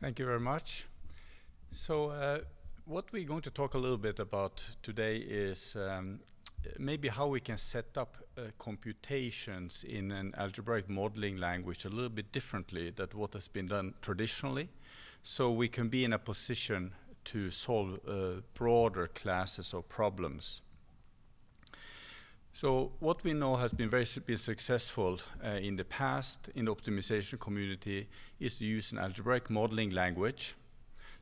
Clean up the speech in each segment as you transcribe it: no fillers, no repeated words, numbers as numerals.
Thank you very much. So what we're going to talk a little bit about today is maybe how we can set up computations in an algebraic modeling language a little bit differently than what has been done traditionally, so we can be in a position to solve broader classes of problems. So what we know has been successful in the past in the optimization community is to use an algebraic modeling language,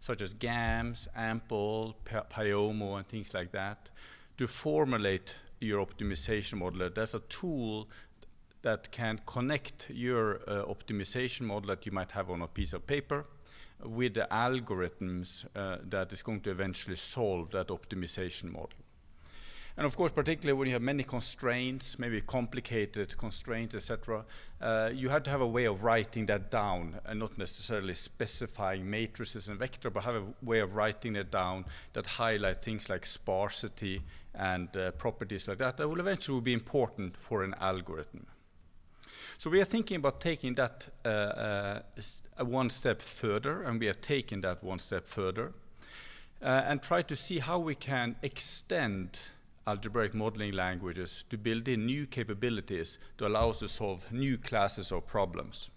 such as GAMS, AMPLE, Pyomo, and things like that, to formulate your optimization model. That's a tool that can connect your optimization model that you might have on a piece of paper with the algorithms that is going to eventually solve that optimization model. And of course, particularly when you have many constraints, maybe complicated constraints, etc., you have to have a way of writing that down, and not necessarily specifying matrices and vector, but have a way of writing it down that highlight things like sparsity and properties like that will eventually be important for an algorithm. So we are thinking about taking that one step further, and we have taken that one step further, and try to see how we can extend algebraic modeling languages to build in new capabilities to allow us to solve new classes of problems.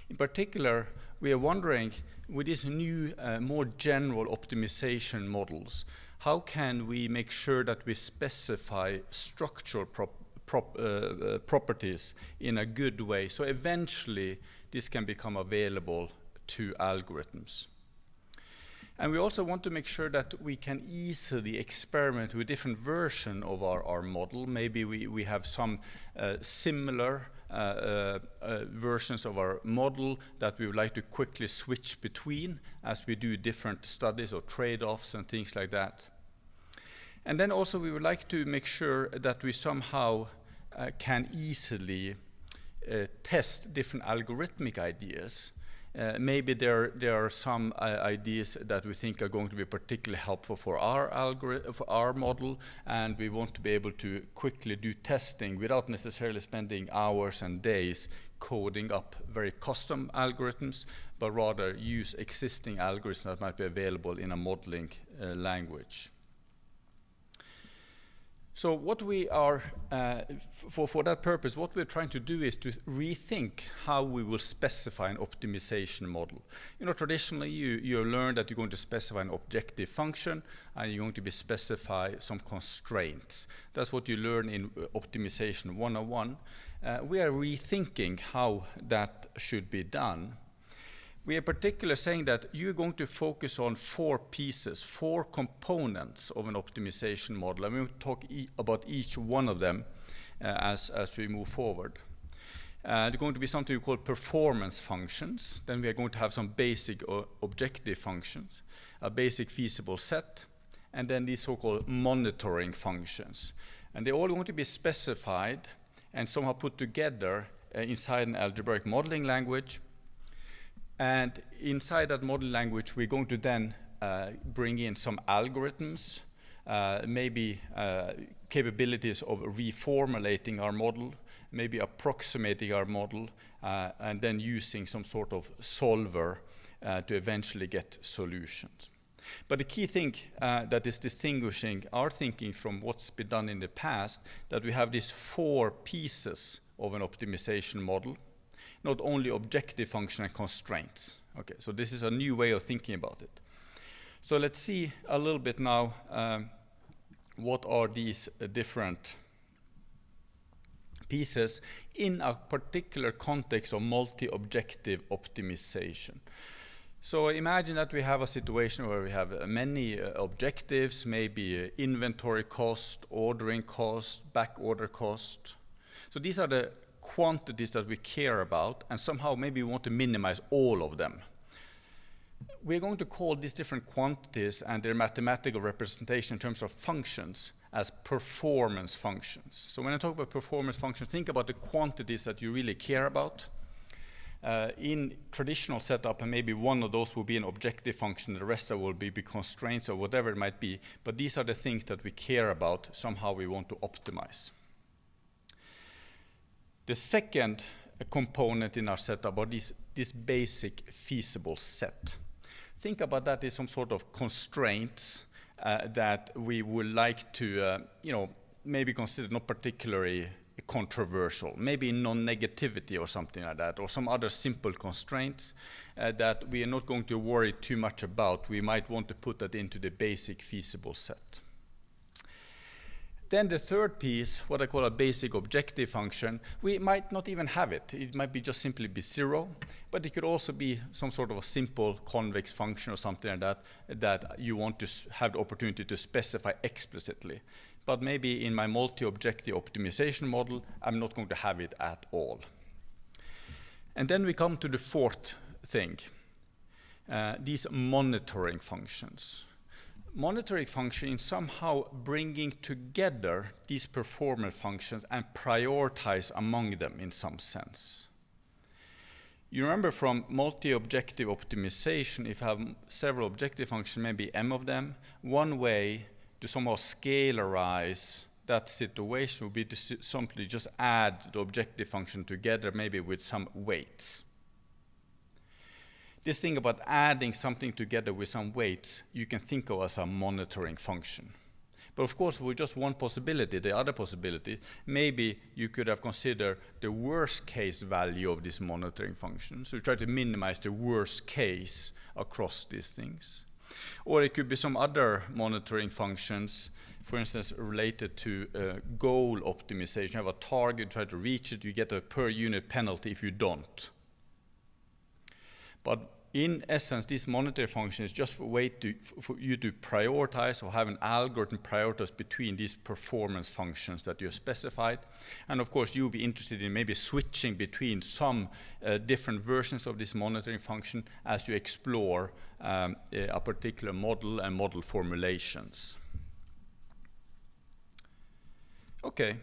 In particular, we are wondering, with these new, more general optimization models, how can we make sure that we specify structural properties in a good way, so eventually this can become available to algorithms. And we also want to make sure that we can easily experiment with different versions of our model. Maybe we have some similar versions of our model that we would like to quickly switch between as we do different studies or trade-offs and things like that. And then also we would like to make sure that we somehow can easily test different algorithmic ideas. Maybe there are some ideas that we think are going to be particularly helpful for our model, and we want to be able to quickly do testing without necessarily spending hours and days coding up very custom algorithms, but rather use existing algorithms that might be available in a modeling language. So what we are, for that purpose, what we're trying to do is to rethink how we will specify an optimization model. You know, traditionally you learn that you're going to specify an objective function and you're going to specify some constraints. That's what you learn in optimization 101. We are rethinking how that should be done. We are particularly saying that you're going to focus on 4 pieces, 4 components of an optimization model. And we'll talk about each one of them as we move forward. There's going to be something we call performance functions. Then we are going to have some basic objective functions, a basic feasible set, and then these so-called monitoring functions. And they're all going to be specified and somehow put together inside an algebraic modeling language. And inside that model language, we're going to then bring in some algorithms, maybe capabilities of reformulating our model, maybe approximating our model, and then using some sort of solver to eventually get solutions. But the key thing that is distinguishing our thinking from what's been done in the past, that we have these 4 pieces of an optimization model. Not only objective function and constraints. Okay, so this is a new way of thinking about it. So let's see a little bit now what are these different pieces in a particular context of multi-objective optimization. So imagine that we have a situation where we have many objectives, maybe inventory cost, ordering cost, back order cost. So these are the quantities that we care about, and somehow maybe we want to minimize all of them. We're going to call these different quantities and their mathematical representation in terms of functions as performance functions. So when I talk about performance functions, think about the quantities that you really care about. In traditional setup, and maybe one of those will be an objective function, the rest will be constraints or whatever it might be, but these are the things that we care about, somehow we want to optimize. The second a component in our setup, or this basic feasible set. Think about that as some sort of constraints that we would like to, maybe consider not particularly controversial, maybe non-negativity or something like that, or some other simple constraints that we are not going to worry too much about. We might want to put that into the basic feasible set. Then the third piece, what I call a basic objective function, we might not even have it. It might be just simply be 0, but it could also be some sort of a simple convex function or something like that, that you want to have the opportunity to specify explicitly. But maybe in my multi-objective optimization model, I'm not going to have it at all. And then we come to the fourth thing, these monitoring functions. Monitoring function is somehow bringing together these performance functions and prioritize among them in some sense. You remember from multi-objective optimization, if you have several objective functions, maybe m of them, one way to somehow scalarize that situation would be to simply just add the objective function together, maybe with some weights. This thing about adding something together with some weights, you can think of as a monitoring function. But of course, with just one possibility, the other possibility, maybe you could have considered the worst case value of this monitoring function. So you try to minimize the worst case across these things. Or it could be some other monitoring functions, for instance, related to goal optimization. You have a target, try to reach it, you get a per unit penalty if you don't. But in essence, this monitoring function is just a way for you to prioritize or have an algorithm prioritize between these performance functions that you have specified. And of course, you'll be interested in maybe switching between some different versions of this monitoring function as you explore a particular model and model formulations. Okay.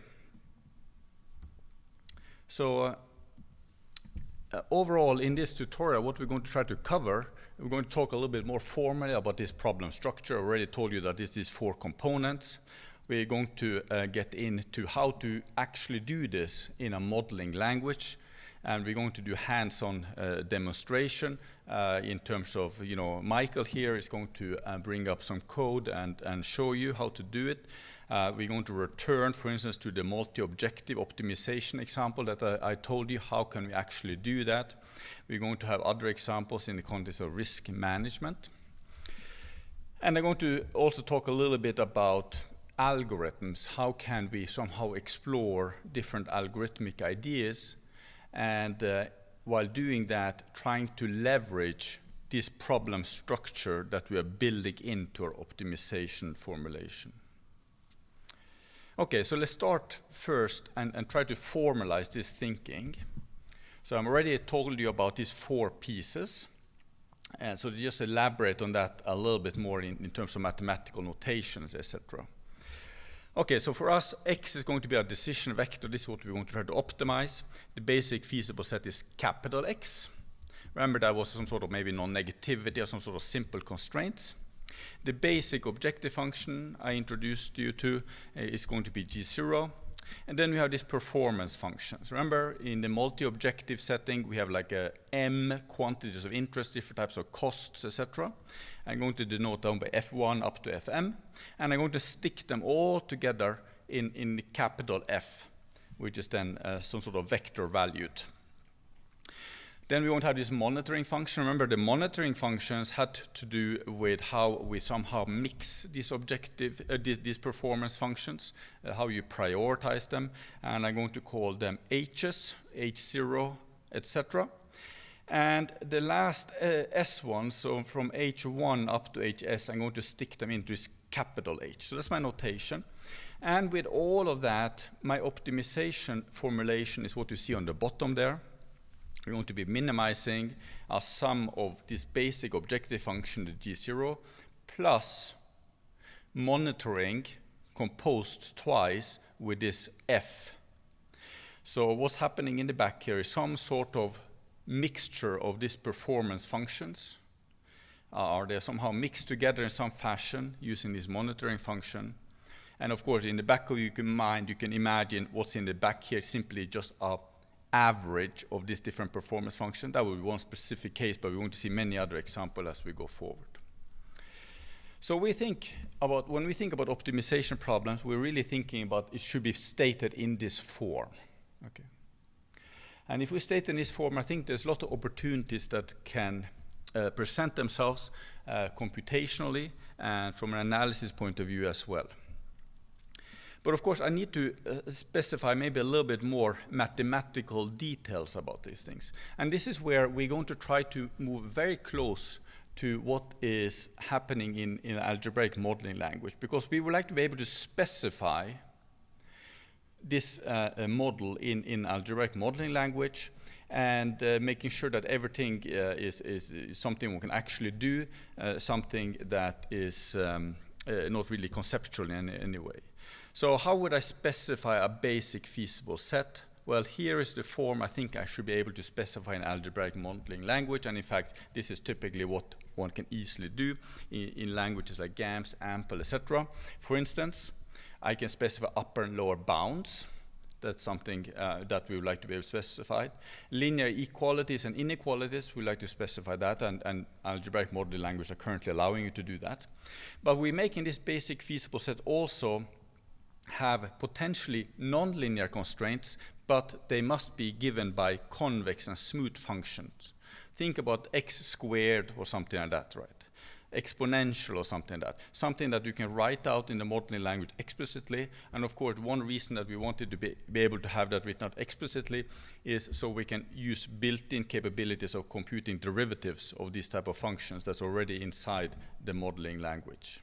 So overall, in this tutorial, what we're going to try to cover, we're going to talk a little bit more formally about this problem structure. I already told you that this is 4 components. We're going to get into how to actually do this in a modeling language. And we're going to do hands-on demonstration in terms of, Michael here is going to bring up some code and show you how to do it. We're going to return, for instance, to the multi-objective optimization example that I told you. How can we actually do that? We're going to have other examples in the context of risk management. And I'm going to also talk a little bit about algorithms. How can we somehow explore different algorithmic ideas? And while doing that, trying to leverage this problem structure that we are building into our optimization formulation. Okay, so let's start first and try to formalize this thinking. So I'm already told you about these 4 pieces. And so to just elaborate on that a little bit more in terms of mathematical notations, etc. Okay, so for us, X is going to be our decision vector. This is what we're going to try to optimize. The basic feasible set is capital X. Remember, that was some sort of maybe non-negativity or some sort of simple constraints. The basic objective function I introduced you to is going to be G0. And then we have these performance functions. Remember, in the multi-objective setting, we have like M quantities of interest, different types of costs, etc. I'm going to denote them by F1 up to Fm. And I'm going to stick them all together in the capital F, which is then some sort of vector valued. Then we want to have this monitoring function. Remember, the monitoring functions had to do with how we somehow mix these these performance functions, how you prioritize them. And I'm going to call them H's, H0, etc. And the last S1, so from H1 up to HS, I'm going to stick them into this capital H. So that's my notation. And with all of that, my optimization formulation is what you see on the bottom there. We're going to be minimizing a sum of this basic objective function, the G0, plus monitoring composed twice with this F. So what's happening in the back here is some sort of mixture of these performance functions. Are they somehow mixed together in some fashion using this monitoring function? And of course, in the back of your mind, you can imagine what's in the back here, simply just a average of these different performance functions. That will be one specific case, but we want to see many other examples as we go forward. So when we think about optimization problems, we're really thinking about it should be stated in this form. Okay. And if we state in this form, I think there's a lot of opportunities that can present themselves computationally and from an analysis point of view as well. But of course, I need to specify maybe a little bit more mathematical details about these things. And this is where we're going to try to move very close to what is happening in algebraic modeling language, because we would like to be able to specify this model in algebraic modeling language, and making sure that everything is something we can actually do, something that is not really conceptual in any way. So how would I specify a basic feasible set? Well, here is the form I think I should be able to specify in algebraic modeling language, and in fact, this is typically what one can easily do in languages like GAMS, AMPL, etc. For instance, I can specify upper and lower bounds. That's something that we would like to be able to specify. Linear equalities and inequalities, we like to specify that, and algebraic modeling language are currently allowing you to do that. But we're making this basic feasible set also have potentially nonlinear constraints, but they must be given by convex and smooth functions. Think about x squared or something like that, right? Exponential or something like that. Something that you can write out in the modeling language explicitly. And of course, one reason that we wanted to be able to have that written out explicitly is so we can use built-in capabilities of computing derivatives of these type of functions that's already inside the modeling language.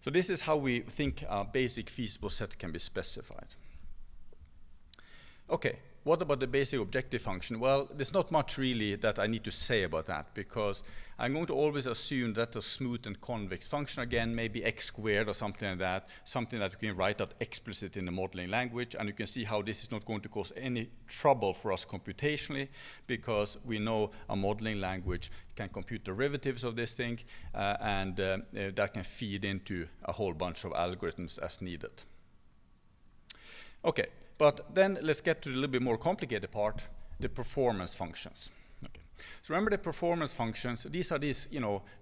So this is how we think a basic feasible set can be specified. Okay, what about the basic objective function? Well, there's not much really that I need to say about that, because I'm going to always assume that a smooth and convex function, again, maybe x squared or something like that, something that you can write out explicit in the modeling language, and you can see how this is not going to cause any trouble for us computationally, because we know a modeling language can compute derivatives of this thing, and that can feed into a whole bunch of algorithms as needed. Okay. But then let's get to the little bit more complicated part, the performance functions. Okay. So remember the performance functions, these are these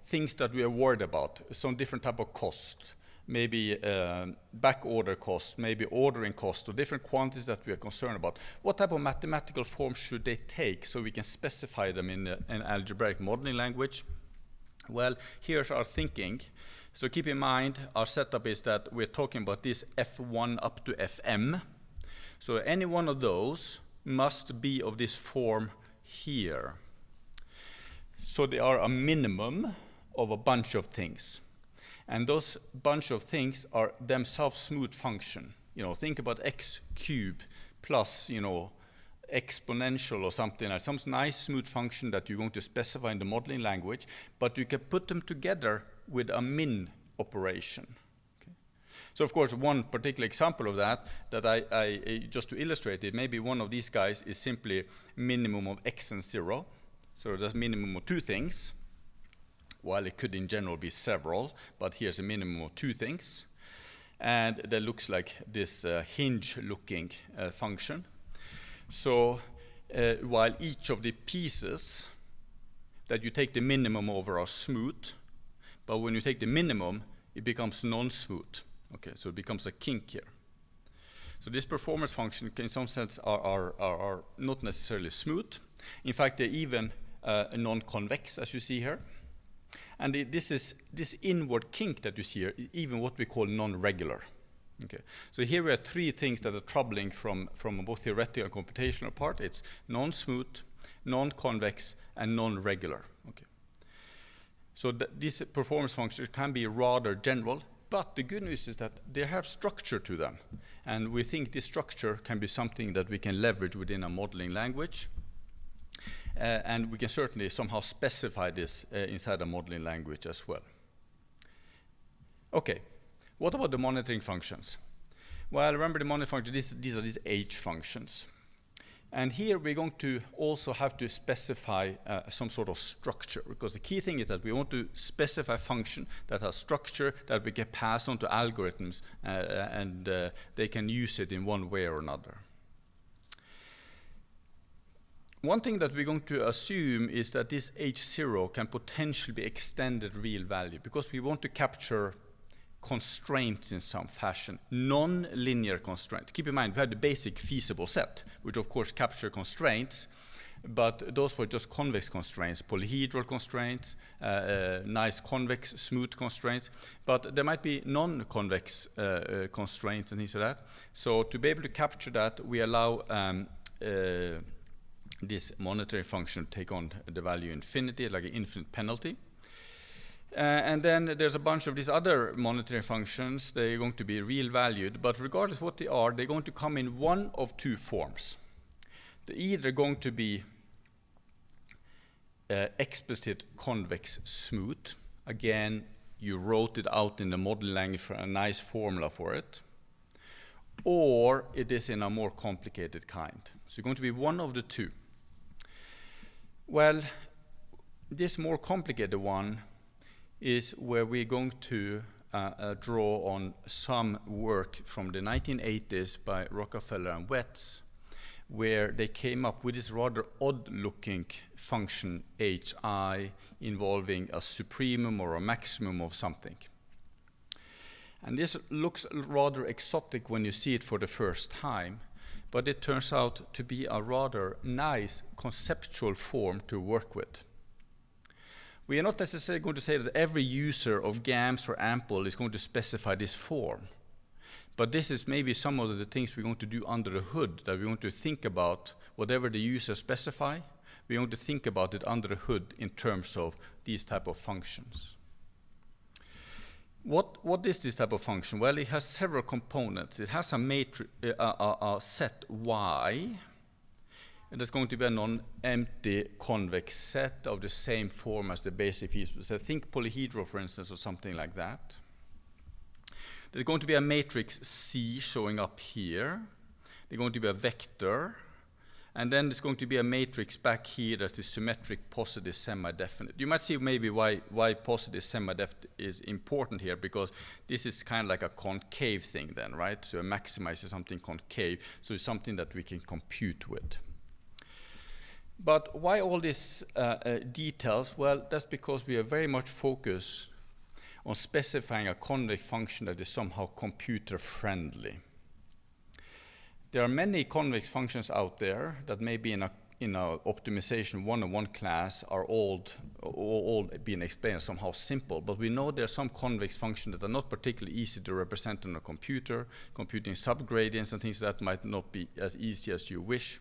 things that we are worried about, some different type of cost, maybe back order cost, maybe ordering cost, or different quantities that we are concerned about. What type of mathematical form should they take so we can specify them in an algebraic modeling language? Well, here's our thinking. So keep in mind, our setup is that we're talking about this F1 up to Fm. So any one of those must be of this form here. So they are a minimum of a bunch of things. And those bunch of things are themselves smooth function. Think about x cubed plus, exponential or something like some nice smooth function that you're going to specify in the modeling language, but you can put them together with a min operation. So of course, one particular example of that I just to illustrate it, maybe one of these guys is simply minimum of x and 0. So that's minimum of two things. While it could in general be several, but here's a minimum of two things. And that looks like this hinge-looking function. So while each of the pieces that you take the minimum over are smooth, but when you take the minimum, it becomes non-smooth. Okay, so it becomes a kink here. So this performance function, in some sense, are not necessarily smooth. In fact, they're even non-convex, as you see here. And this inward kink that you see here, even what we call non-regular. Okay, so here we have three things that are troubling from both theoretical and computational part. It's non-smooth, non-convex, and non-regular. Okay, so these performance functions can be rather general. But the good news is that they have structure to them. And we think this structure can be something that we can leverage within a modeling language. And we can certainly somehow specify this inside a modeling language as well. Okay, what about the monitoring functions? Well, remember the monitoring functions, these are these H functions. And here we're going to also have to specify some sort of structure, because the key thing is that we want to specify a function that has structure that we can pass on to algorithms and they can use it in one way or another. one thing that we're going to assume is that this H0 can potentially be extended real value because we want to capture constraints in some fashion, non-linear constraints. Keep in mind, we had the basic feasible set, which of course capture constraints, but those were just convex constraints, polyhedral constraints, nice convex smooth constraints, but there might be non-convex constraints and things like that. So to be able to capture that, we allow this monetary function to take on the value infinity, like an infinite penalty. And then there's a bunch of these other monetary functions. They're going to be real valued, but regardless what they are, they're going to come in one of two forms. They're either going to be explicit convex smooth. Again, you wrote it out in the model language for a nice formula for it. Or it is in a more complicated kind. So it's going to be one of the two. Well, this more complicated one is where we're going to draw on some work from the 1980s by Rockefeller and Wetz, where they came up with this rather odd-looking function hi involving a supremum or a maximum of something. And this looks rather exotic when you see it for the first time, but it turns out to be a rather nice conceptual form to work with. We are not necessarily going to say that every user of GAMS or AMPLE is going to specify this form. But this is maybe some of the things we're going to do under the hood, that we're going to think about whatever the user specify. We're going to think about it under the hood in terms of these type of functions. What is this type of function? Well, it has several components. It has a matrix, a set Y. And there's going to be a non-empty convex set of the same form as the basic feasible set. Think polyhedral, for instance, or something like that. There's going to be a matrix C showing up here. There's going to be a vector. And then there's going to be a matrix back here that is symmetric, positive, semi-definite. You might see maybe why positive, semi-definite is important here, because this is kind of like a concave thing then, right? So it maximizes something concave, so it's something that we can compute with. But why all these details? Well, that's because we are very much focused on specifying a convex function that is somehow computer-friendly. There are many convex functions out there that maybe in a optimization 101 class are all being explained as somehow simple, but we know there are some convex functions that are not particularly easy to represent on a computer. Computing subgradients and things like that might not be as easy as you wish.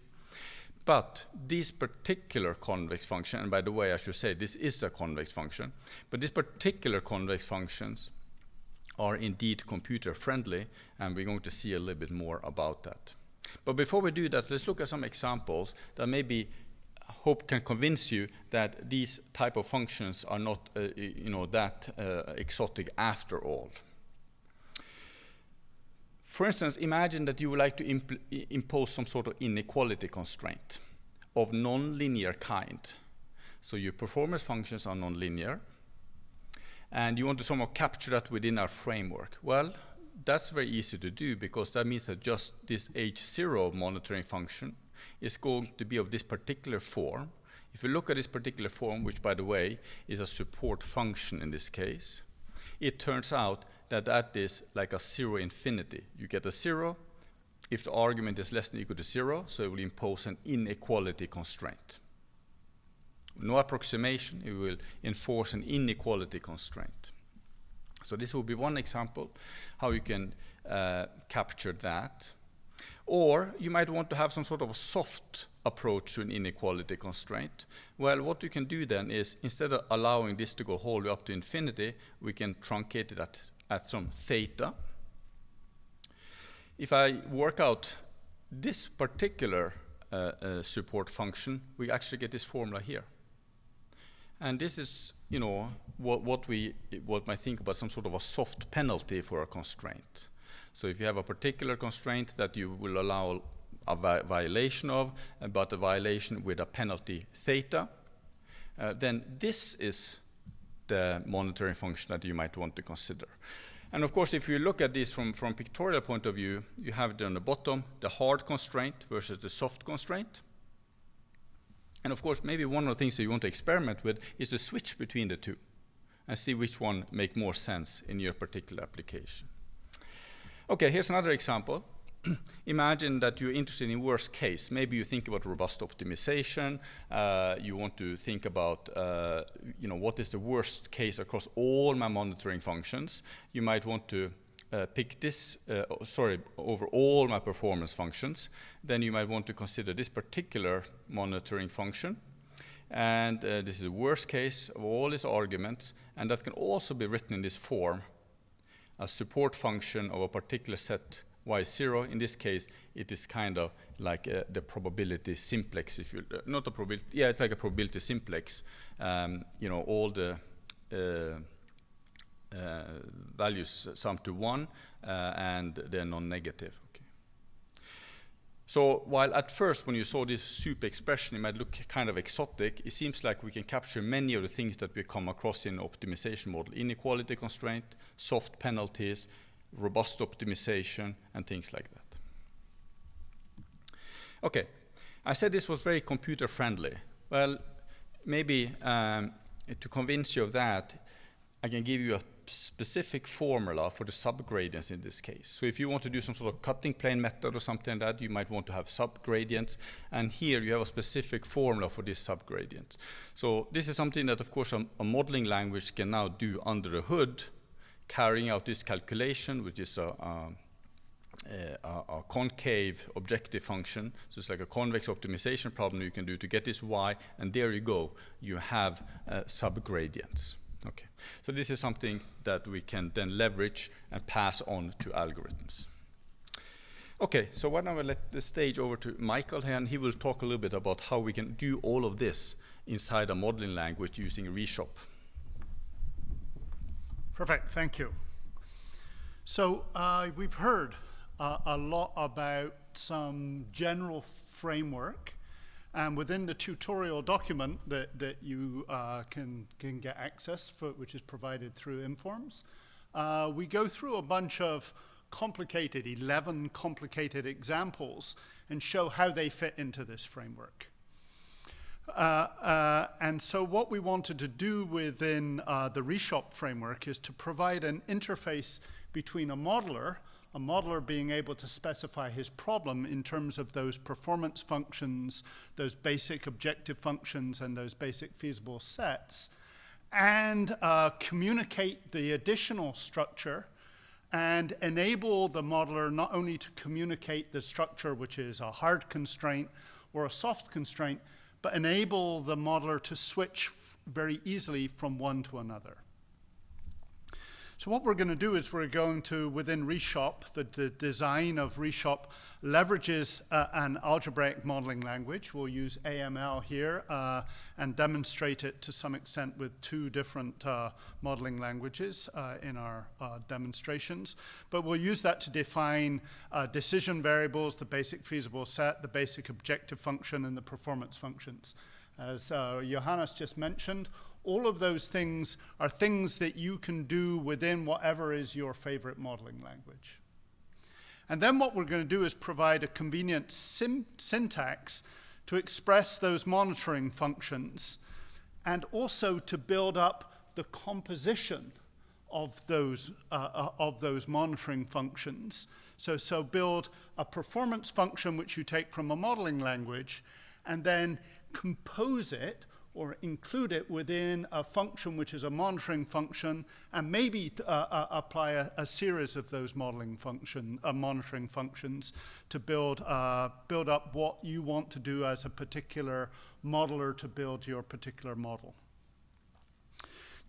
But this particular convex function, and by the way, I should say this is a convex function, but these particular convex functions are indeed computer friendly, and we're going to see a little bit more about that. But before we do that, let's look at some examples that maybe hope can convince you that these type of functions are not that exotic after all. For instance, imagine that you would like to impose some sort of inequality constraint of nonlinear kind. So your performance functions are nonlinear, and you want to somehow capture that within our framework. Well, that's very easy to do, because that means that just this H0 monitoring function is going to be of this particular form. If you look at this particular form, which by the way is a support function in this case, it turns out that that is like a zero infinity. You get a 0 if the argument is less than or equal to 0, so it will impose an inequality constraint. No approximation, it will enforce an inequality constraint. So this will be one example how you can capture that. Or you might want to have some sort of a soft approach to an inequality constraint. Well, what you can do then is, instead of allowing this to go all the way up to infinity, we can truncate it at some theta. If I work out this particular support function, we actually get this formula here. And this is, what might think about some sort of a soft penalty for a constraint. So if you have a particular constraint that you will allow a violation of, but a violation with a penalty theta, then this is the monitoring function that you might want to consider. And of course, if you look at this from pictorial point of view, you have it on the bottom, the hard constraint versus the soft constraint. And of course, maybe one of the things that you want to experiment with is to switch between the two and see which one make more sense in your particular application. Okay, here's another example. Imagine that you're interested in worst case. Maybe you think about robust optimization. You want to think about, what is the worst case across all my monitoring functions. You might want to pick this, over all my performance functions. Then you might want to consider this particular monitoring function. And this is the worst case of all its arguments. And that can also be written in this form. A support function of a particular set y0. In this case, it is kind of like the probability simplex. If you not a probability, yeah, it's like a probability simplex. All the values sum to 1, and they're non-negative. Okay. So while at first, when you saw this soup expression, it might look kind of exotic, it seems like we can capture many of the things that we come across in optimization model: inequality constraint, soft penalties, robust optimization, and things like that. Okay, I said this was very computer friendly. Well, maybe to convince you of that, I can give you a specific formula for the subgradients in this case. So if you want to do some sort of cutting plane method or something like that, you might want to have subgradients. And here you have a specific formula for these subgradients. So this is something that, of course, a modeling language can now do under the hood, carrying out this calculation, which is a concave objective function. So it's like a convex optimization problem you can do to get this y, and there you go. You have subgradients. Okay, so this is something that we can then leverage and pass on to algorithms. Okay, so why don't I let the stage over to Michael here, and he will talk a little bit about how we can do all of this inside a modeling language using ReShop. Perfect, thank you. So we've heard a lot about some general framework, and within the tutorial document that you can get access for, which is provided through Informs, we go through a bunch of 11 complicated examples and show how they fit into this framework. And so what we wanted to do within the ReShop framework is to provide an interface between a modeler being able to specify his problem in terms of those performance functions, those basic objective functions, and those basic feasible sets, and communicate the additional structure and enable the modeler not only to communicate the structure, which is a hard constraint or a soft constraint, but enable the modeler to switch very easily from one to another. So what we're going to do is we're going to, within ReShop, the design of ReShop leverages an algebraic modeling language. We'll use AML here and demonstrate it to some extent with two different modeling languages in our demonstrations. But we'll use that to define decision variables, the basic feasible set, the basic objective function, and the performance functions. As Johannes just mentioned, all of those things are things that you can do within whatever is your favorite modeling language. And then what we're going to do is provide a convenient syntax to express those monitoring functions and also to build up the composition of those monitoring functions. So build a performance function which you take from a modeling language and then compose it or include it within a function which is a monitoring function, and maybe apply a series of those monitoring functions to build up what you want to do as a particular modeler to build your particular model.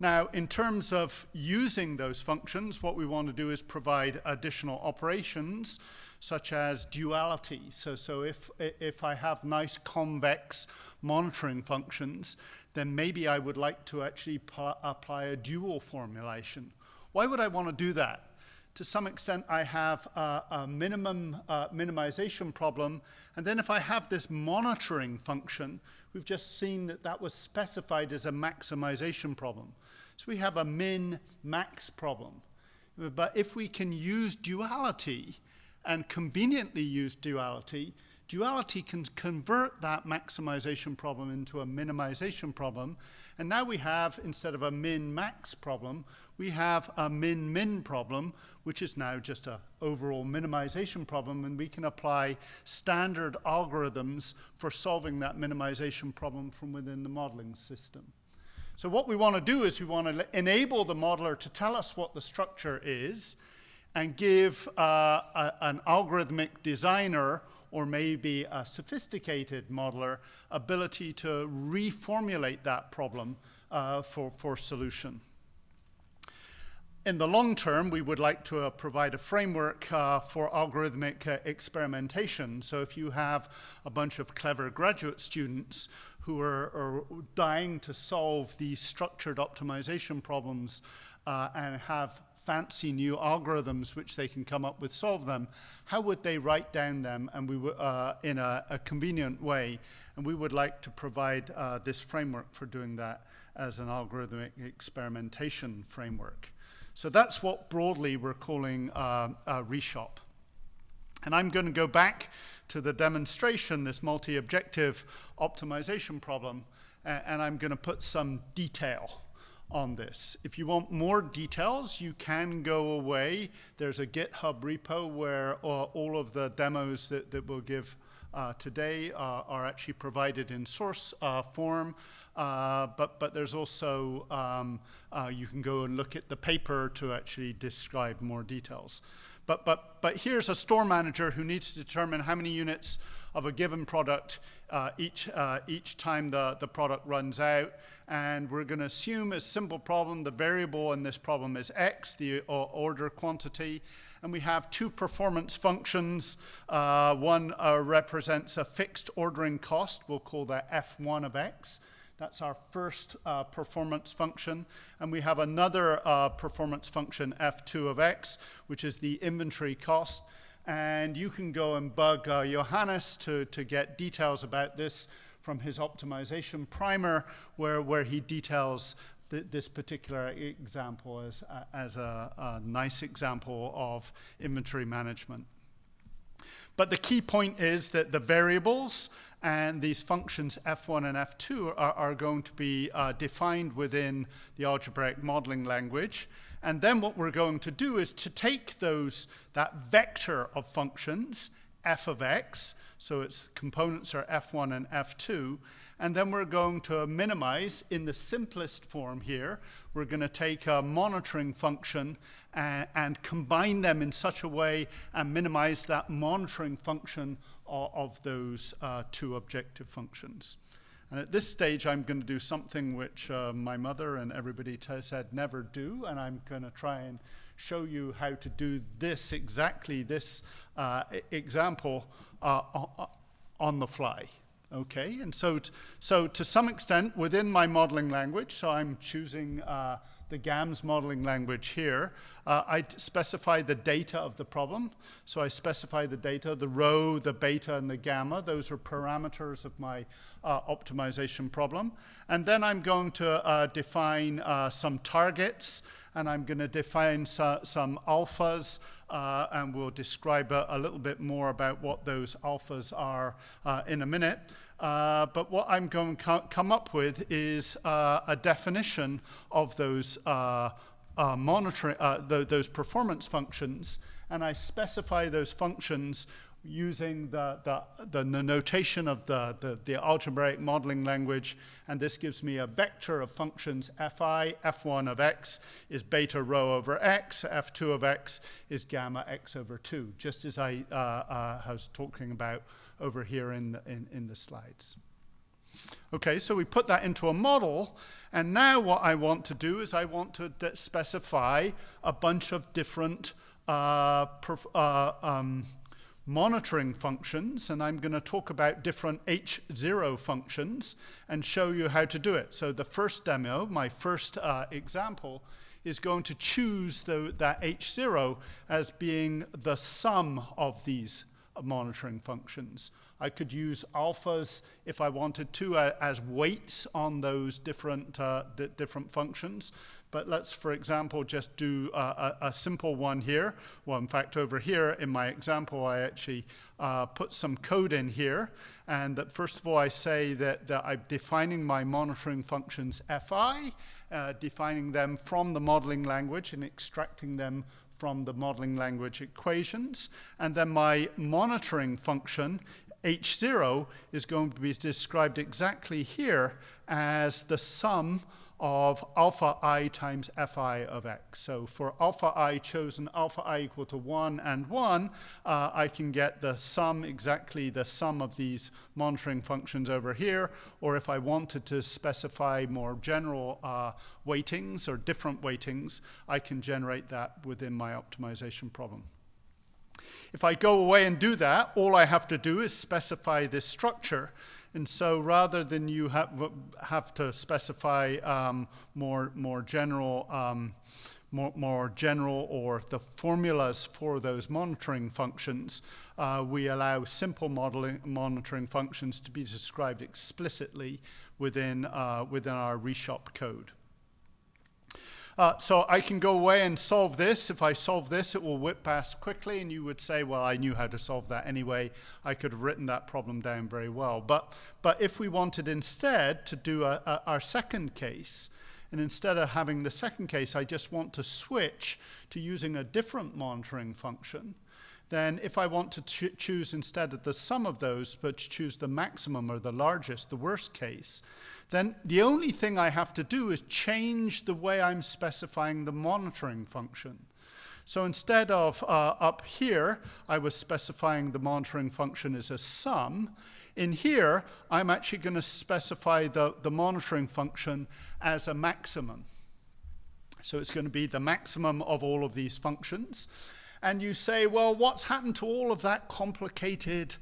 Now, in terms of using those functions, what we want to do is provide additional operations, such as duality. So if I have nice convex monitoring functions, then maybe I would like to actually apply a dual formulation. Why would I want to do that? To some extent, I have a minimization problem, and then if I have this monitoring function, we've just seen that that was specified as a maximization problem. So we have a min-max problem. But if we can use duality, and conveniently use duality, Duality can convert that maximization problem into a minimization problem. And now we have, instead of a min-max problem, we have a min-min problem, which is now just an overall minimization problem. And we can apply standard algorithms for solving that minimization problem from within the modeling system. So what we want to do is we want to enable the modeler to tell us what the structure is and give an algorithmic designer, or maybe a sophisticated modeler, ability to reformulate that problem for solution. In the long term, we would like to provide a framework for algorithmic experimentation. So if you have a bunch of clever graduate students who are dying to solve these structured optimization problems and have fancy new algorithms which they can come up with, solve them, how would they write down them and in a convenient way? And we would like to provide this framework for doing that as an algorithmic experimentation framework. So that's what broadly we're calling reshop. And I'm going to go back to the demonstration, this multi-objective optimization problem, and I'm going to put some detail on this. If you want more details, you can go away. There's a GitHub repo where all of the demos that we'll give today are actually provided in source form. But there's also, you can go and look at the paper to actually describe more details. But here's a store manager who needs to determine how many units of a given product each time the product runs out. And we're going to assume a simple problem. The variable in this problem is x, the order quantity. And we have two performance functions. One represents a fixed ordering cost. We'll call that f1 of x. That's our first performance function. And we have another performance function, f2 of x, which is the inventory cost. And you can go and bug Johannes to get details about this from his optimization primer, where he details this particular example as a nice example of inventory management. But the key point is that the variables and these functions f1 and f2 are going to be defined within the algebraic modeling language. And then what we're going to do is to take that vector of functions, f of x, so its components are f1 and f2, and then we're going to minimize in the simplest form here. We're going to take a monitoring function and combine them in such a way and minimize that monitoring function of those two objective functions. And at this stage, I'm going to do something which my mother and everybody said never do, and I'm going to try and show you how to do this, exactly this example on the fly. Okay, and so to some extent within my modeling language, so I'm choosing the GAMS modeling language here, I specify the data of the problem. So I specify the data, the rho, the beta, and the gamma. Those are parameters of my optimization problem. And then I'm going to define some targets, and I'm going to define some alphas, and we'll describe a little bit more about what those alphas are in a minute. But what I'm going to come up with is a definition of those those performance functions, and I specify those functions using the notation of the algebraic modeling language, and this gives me a vector of functions fi. F1 of x is beta rho over x, f2 of x is gamma x over 2, just as I was talking about over here in the slides. Okay, so we put that into a model, and now what I want to do is I want to specify a bunch of different monitoring functions, and I'm going to talk about different H0 functions and show you how to do it. So the first demo, my first example, is going to choose that H0 as being the sum of these monitoring functions. I could use alphas if I wanted to as weights on those different functions. But let's, for example, just do a simple one here. Well, in fact, over here in my example, I actually put some code in here. And that first of all, I say that I'm defining my monitoring functions fi, defining them from the modeling language and extracting them from the modeling language equations. And then my monitoring function, h0, is going to be described exactly here as the sum of alpha I times fi of x. So for alpha I chosen alpha I equal to 1 and 1, I can get the sum, exactly the sum of these monitoring functions over here. Or if I wanted to specify more general weightings or different weightings, I can generate that within my optimization problem. If I go away and do that, all I have to do is specify this structure. And so rather than you have to specify more general or the formulas for those monitoring functions, we allow simple monitoring functions to be described explicitly within our reshop code. So I can go away and solve this. If I solve this, it will whip past quickly, and you would say, well, I knew how to solve that anyway. I could have written that problem down very well. But if we wanted instead to do our second case, and instead of having the second case, I just want to switch to using a different monitoring function, then if I want to choose instead of the sum of those, but choose the maximum or the largest, the worst case, then the only thing I have to do is change the way I'm specifying the monitoring function. So instead of up here, I was specifying the monitoring function as a sum. In here, I'm actually going to specify the monitoring function as a maximum. So it's going to be the maximum of all of these functions. And you say, well, what's happened to all of that complicated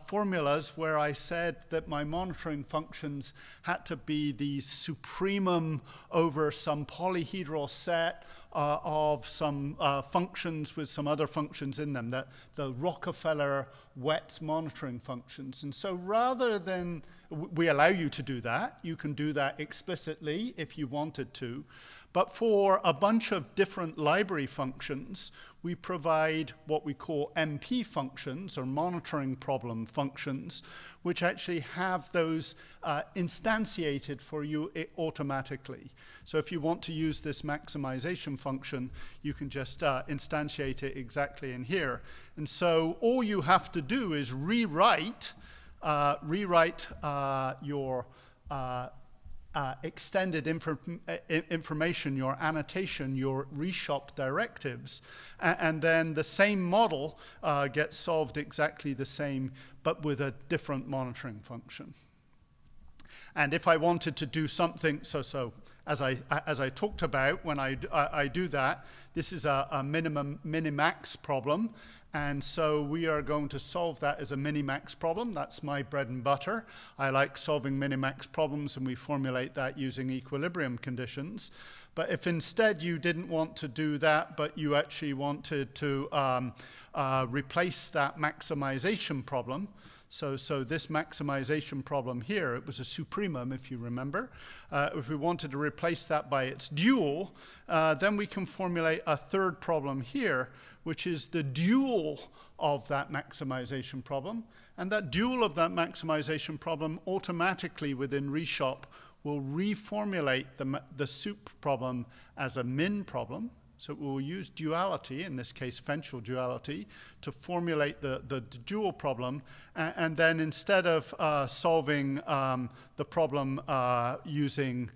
formulas where I said that my monitoring functions had to be the supremum over some polyhedral set of some functions with some other functions in them, the Rockefeller-Wetz monitoring functions. And so rather than, we allow you to do that. You can do that explicitly if you wanted to. But for a bunch of different library functions, we provide what we call MP functions, or monitoring problem functions, which actually have those instantiated for you automatically. So if you want to use this maximization function, you can just instantiate it exactly in here. And so all you have to do is rewrite your extended information, your annotation, your reshop directives, and then the same model gets solved exactly the same, but with a different monitoring function. And if I wanted to do something, so as I talked about, when I do that, this is a minimax problem. And so we are going to solve that as a minimax problem. That's my bread and butter. I like solving minimax problems, and we formulate that using equilibrium conditions. But if instead you didn't want to do that, but you actually wanted to replace that maximization problem, so this maximization problem here, it was a supremum, if you remember. If we wanted to replace that by its dual, then we can formulate a third problem here, which is the dual of that maximization problem. And that dual of that maximization problem automatically within reshop will reformulate the sup problem as a min problem. So we'll use duality, in this case Fenchel duality, to formulate the dual problem. And then instead of solving the problem using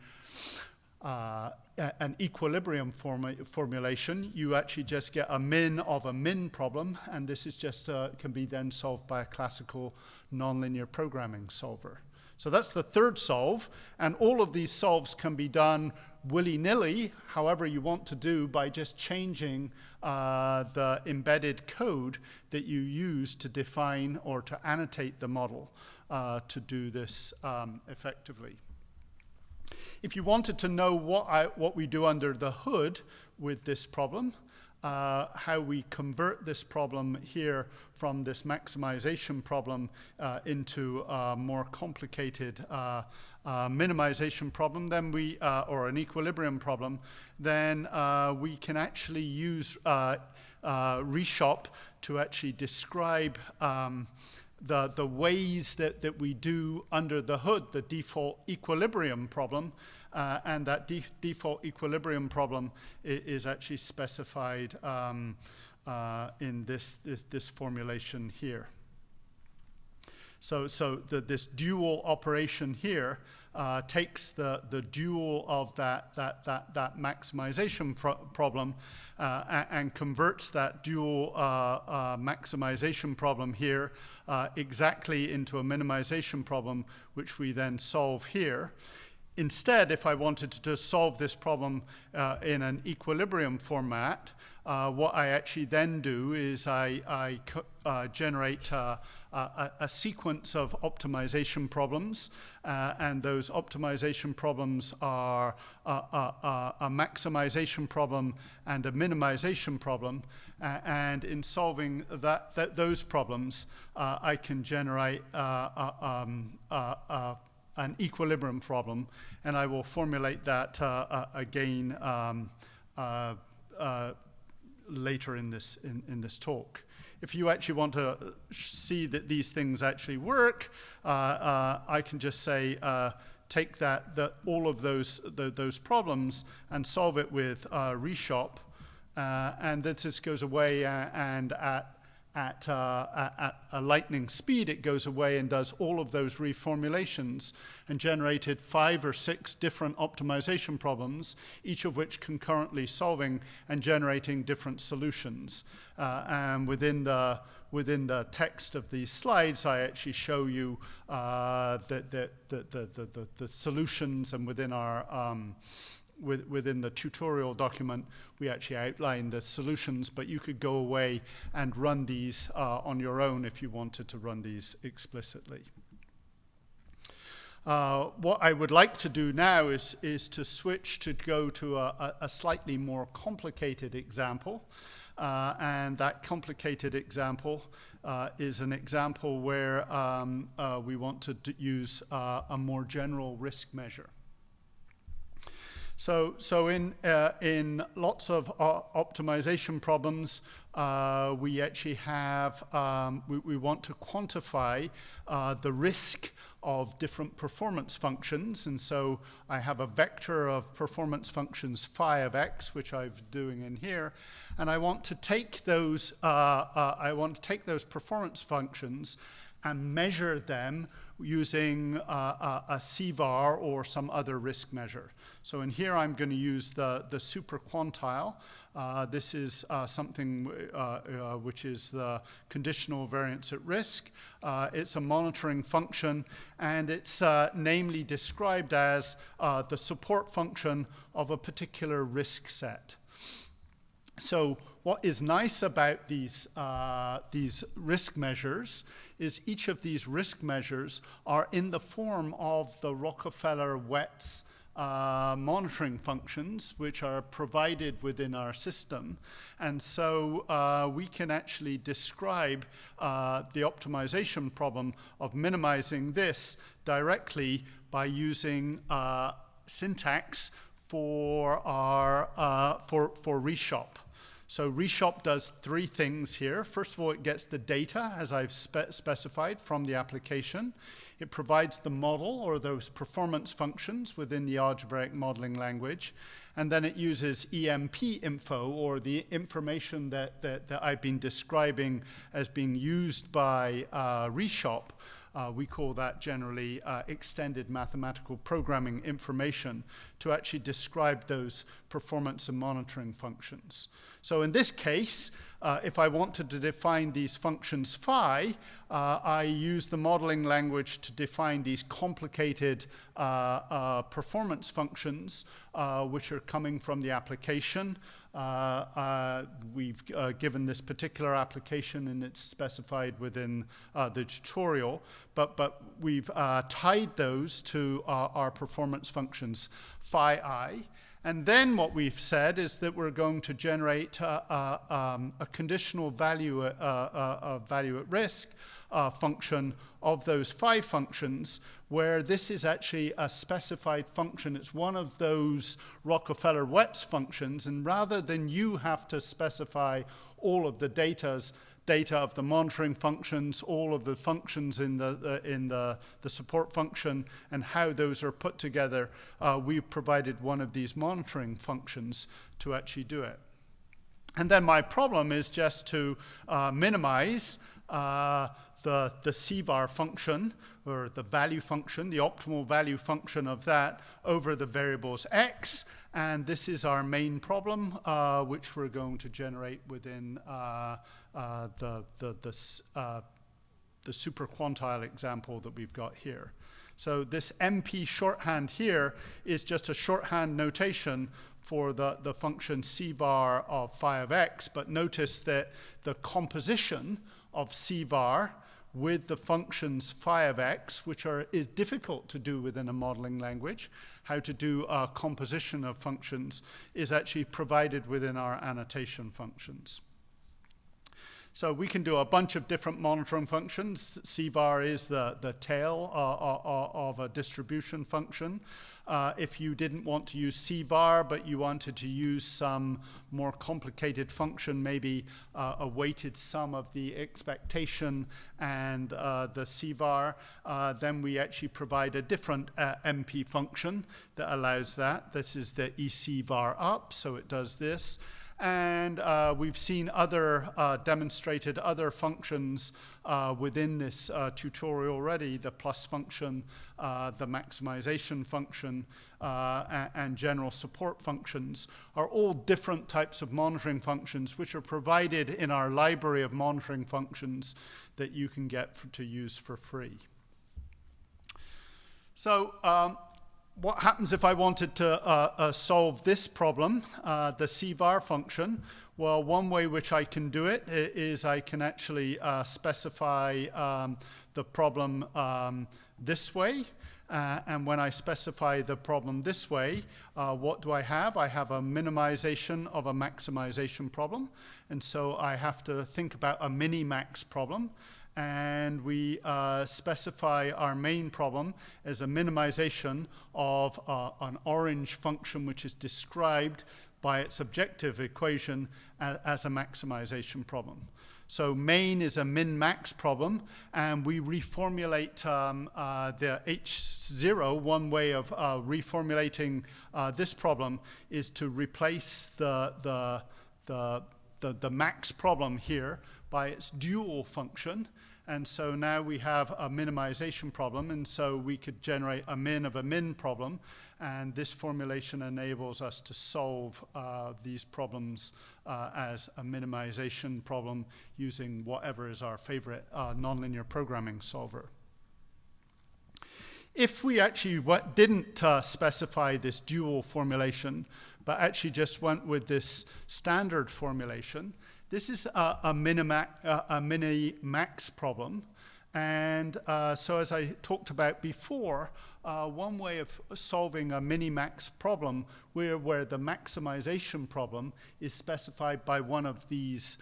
an equilibrium formulation, you actually just get a min of a min problem, and this is just can be then solved by a classical nonlinear programming solver. So that's the third solve, and all of these solves can be done willy-nilly, however you want to do, by just changing the embedded code that you use to define or to annotate the model to do this effectively. If you wanted to know what we do under the hood with this problem, how we convert this problem here from this maximization problem into a more complicated minimization problem, then or an equilibrium problem, then we can actually use reshop to actually describe the ways that we do under the hood the default equilibrium problem. And that default equilibrium problem is actually specified in this formulation here. So this dual operation here takes the dual of that maximization problem and converts that dual maximization problem here exactly into a minimization problem, which we then solve here. Instead, if I wanted to solve this problem in an equilibrium format, what I actually then do is I generate a sequence of optimization problems, and those optimization problems are a maximization problem and a minimization problem. And in solving those problems, I can generate an equilibrium problem, and I will formulate that again later in this talk. If you actually want to see that these things actually work, I can just say take all of those problems and solve it with reshop, and that this goes away and at a lightning speed, it goes away and does all of those reformulations and generated 5 or 6 different optimization problems, each of which concurrently solving and generating different solutions. And within the text of these slides, I actually show you the solutions, and within our within the tutorial document, we actually outline the solutions, but you could go away and run these on your own if you wanted to run these explicitly. What I would like to do now is to switch to go to a slightly more complicated example. And that complicated example is an example where we want to use a more general risk measure. So in lots of optimization problems, we actually have, we want to quantify the risk of different performance functions. And so I have a vector of performance functions phi of x, which I'm doing in here. And I want to take those, performance functions and measure them using a CVAR or some other risk measure. So in here, I'm going to use the super quantile. This is something which is the conditional variance at risk. It's a monitoring function, and it's namely described as the support function of a particular risk set. So what is nice about these risk measures is each of these risk measures are in the form of the Rockefeller-Wetz monitoring functions, which are provided within our system. And so we can actually describe the optimization problem of minimizing this directly by using syntax for reshop. So reshop does 3 things here. First of all, it gets the data, as I've specified, from the application. It provides the model, or those performance functions, within the algebraic modeling language. And then it uses EMP info, or the information that I've been describing as being used by reshop. We call that generally extended mathematical programming information, to actually describe those performance and monitoring functions. So in this case, if I wanted to define these functions phi, I use the modeling language to define these complicated performance functions, which are coming from the application. We've given this particular application, and it's specified within the tutorial, but we've tied those to our performance functions phi I. And then what we've said is that we're going to generate a conditional value at risk function of those 5 functions, where this is actually a specified function. It's one of those Rockefeller-Wets functions, and rather than you have to specify all of the data of the monitoring functions, all of the functions in the support function, and how those are put together, we've provided one of these monitoring functions to actually do it. And then my problem is just to minimize the CVAR function, or the value function, the optimal value function of that over the variables x. And this is our main problem, which we're going to generate within the superquantile example that we've got here. So this MP shorthand here is just a shorthand notation for the function CVAR of phi of x, but notice that the composition of CVAR with the functions phi of x, which is difficult to do within a modeling language, how to do a composition of functions, is actually provided within our annotation functions. So we can do a bunch of different monitoring functions. CVAR is the tail of a distribution function. If you didn't want to use CVAR, but you wanted to use some more complicated function, maybe a weighted sum of the expectation and the CVAR, then we actually provide a different MP function that allows that. This is the ECVAR up, so it does this. And we've seen demonstrated other functions within this tutorial already, the plus function, the maximization function, and general support functions are all different types of monitoring functions which are provided in our library of monitoring functions that you can get to use for free. So what happens if I wanted to solve this problem, the CVAR function? Well, one way which I can do it is I can actually specify the problem this way. And when I specify the problem this way, what do I have? I have a minimization of a maximization problem. And so I have to think about a minimax problem. And we specify our main problem as a minimization of an orange function which is described by its objective equation as a maximization problem. So main is a min-max problem, and we reformulate the H0. One way of reformulating this problem is to replace the max problem here by its dual function. And so now we have a minimization problem, and so we could generate a min of a min problem, and this formulation enables us to solve these problems as a minimization problem using whatever is our favorite nonlinear programming solver. If we actually didn't specify this dual formulation, but actually just went with this standard formulation, this is a mini-max problem. And so as I talked about before, one way of solving a mini-max problem where the maximization problem is specified by one of these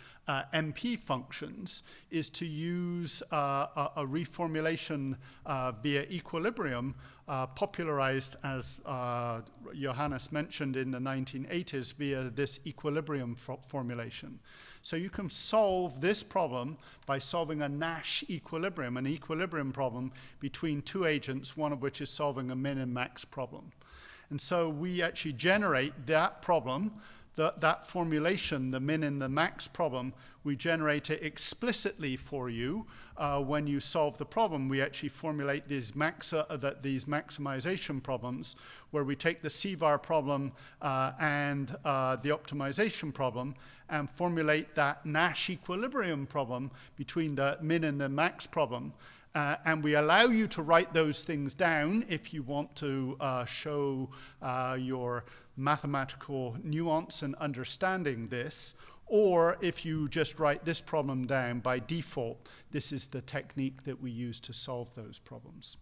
MP functions is to use a reformulation via equilibrium, popularized, as Johannes mentioned, in the 1980s via this equilibrium formulation. So you can solve this problem by solving a Nash equilibrium, an equilibrium problem between two agents, one of which is solving a min and max problem. And so we actually generate that problem, that formulation, the min and the max problem, we generate it explicitly for you. When you solve the problem, we actually formulate these maximization problems where we take the CVAR problem and the optimization problem and formulate that Nash equilibrium problem between the min and the max problem. And we allow you to write those things down if you want to show your mathematical nuance and understanding this, or if you just write this problem down by default, this is the technique that we use to solve those problems.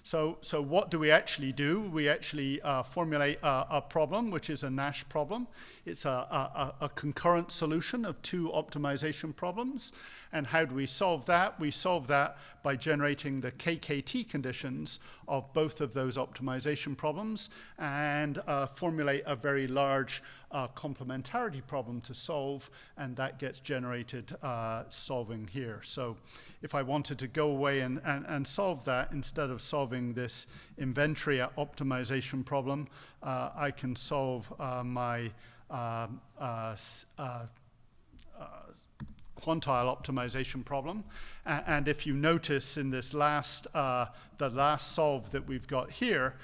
So what do we actually do? We actually formulate a problem, which is a Nash problem. It's a concurrent solution of two optimization problems. And how do we solve that? We solve that by generating the KKT conditions of both of those optimization problems and formulate a very large complementarity problem to solve, and that gets generated solving here. So if I wanted to go away and solve that, instead of solving this inventory optimization problem, I can solve my quantile optimization problem. And if you notice in this last, the last solve that we've got here,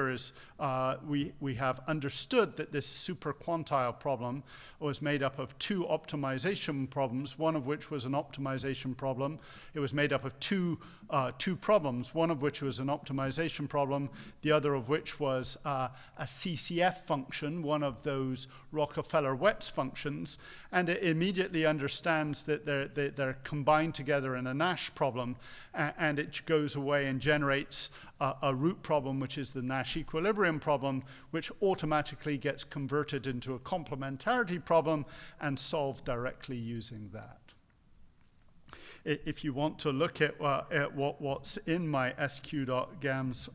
is we have understood that this super quantile problem was made up of two optimization problems, one of which was an optimization problem. It was made up of two problems, one of which was an optimization problem, the other of which was a CCF function, one of those Rockefeller-Wetz functions, and it immediately understands that they're combined together in a Nash problem, and it goes away and generates a root problem, which is the Nash equilibrium problem, which automatically gets converted into a complementarity problem and solved directly using that. If you want to look at what's in my sq.gams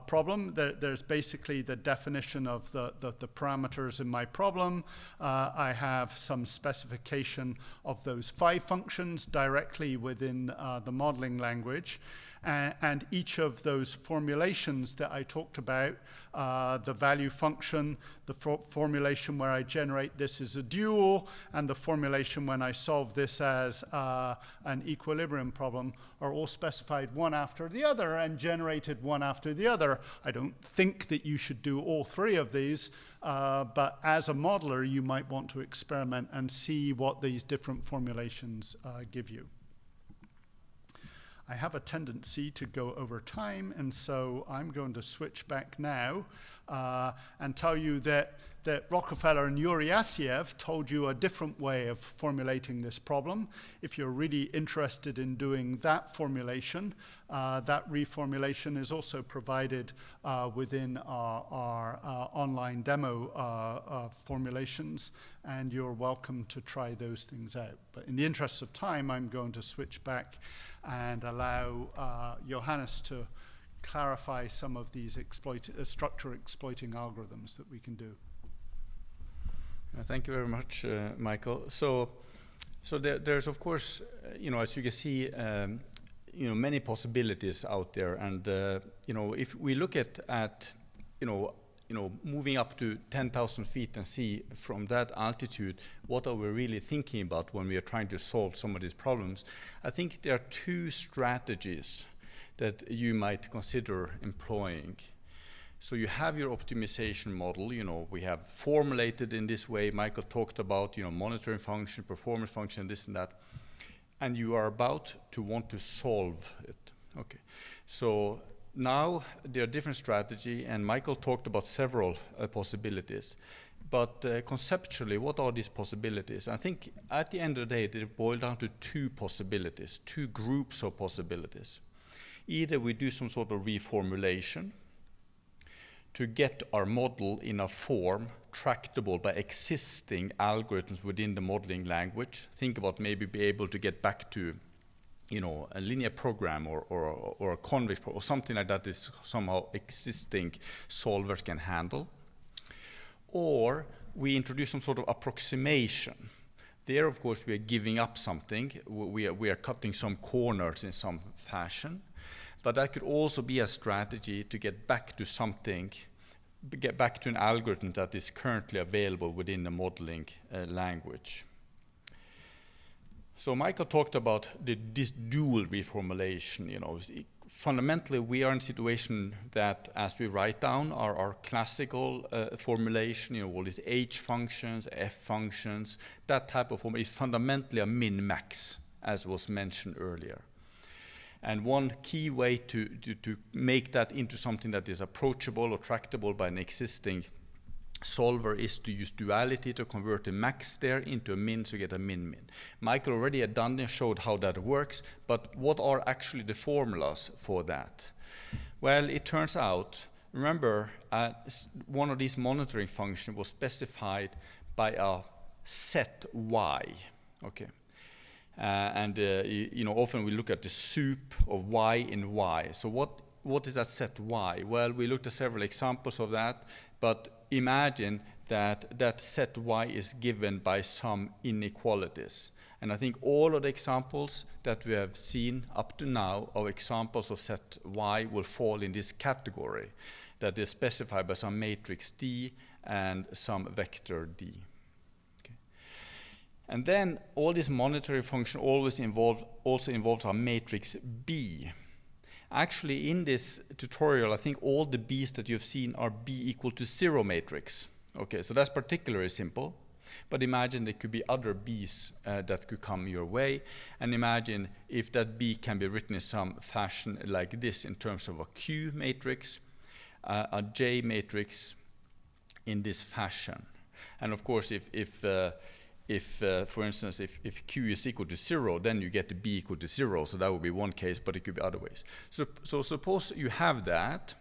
problem, there's basically the definition of the parameters in my problem. I have some specification of those 5 functions directly within the modeling language. And each of those formulations that I talked about, the value function, the formulation where I generate this as a dual, and the formulation when I solve this as an equilibrium problem, are all specified one after the other and generated one after the other. I don't think that you should do all 3 of these, but as a modeler, you might want to experiment and see what these different formulations give you. I have a tendency to go over time, and so I'm going to switch back now and tell you that Rockefeller and Yuriasiev told you a different way of formulating this problem. If you're really interested in doing that formulation, that reformulation is also provided within our online demo formulations, and you're welcome to try those things out. But in the interest of time, I'm going to switch back and allow Johannes to clarify some of these structure exploiting algorithms that we can do. Thank you very much, Michael. So there's of course, as you can see, many possibilities out there, and if we look at moving up to 10,000 feet and see from that altitude what are we really thinking about when we are trying to solve some of these problems, I think there are 2 strategies that you might consider employing. So you have your optimization model, we have formulated in this way. Michael talked about, monitoring function, performance function, this and that, and you are about to want to solve it. Okay, so now there are different strategies, and Michael talked about several possibilities. But conceptually, what are these possibilities? I think at the end of the day, they boil down to 2 possibilities, 2 groups of possibilities. Either we do some sort of reformulation to get our model in a form tractable by existing algorithms within the modeling language. Think about maybe be able to get back to a linear program or a convex program or something like that is somehow existing solvers can handle. Or we introduce some sort of approximation. There, of course, we are giving up something. We are cutting some corners in some fashion. But that could also be a strategy to get back to something, get back to an algorithm that is currently available within the modeling language. So Michael talked about this dual reformulation. Fundamentally, we are in a situation that as we write down our classical formulation, all these H functions, F functions, that type of form is fundamentally a min-max, as was mentioned earlier. And one key way to make that into something that is approachable or tractable by an existing solver is to use duality to convert a max there into a min, so you get a min-min. Michael already had done this, showed how that works, but what are actually the formulas for that? Well, it turns out, remember, one of these monitoring functions was specified by a set y, okay? Often we look at the soup of y in y. So what is that set y? Well, we looked at several examples of that, but imagine that that set y is given by some inequalities. And I think all of the examples that we have seen up to now of examples of set y will fall in this category, that is specified by some matrix D and some vector D. Okay. And then all this monitoring function also involves our matrix B. Actually, in this tutorial, I think all the b's that you've seen are b equal to 0 matrix. Okay, so that's particularly simple. But imagine there could be other b's that could come your way. And imagine if that b can be written in some fashion like this in terms of a Q matrix, a J matrix in this fashion. And of course, for instance, if Q is equal to 0, then you get the B equal to 0. So that would be one case, but it could be other ways. So suppose you have that.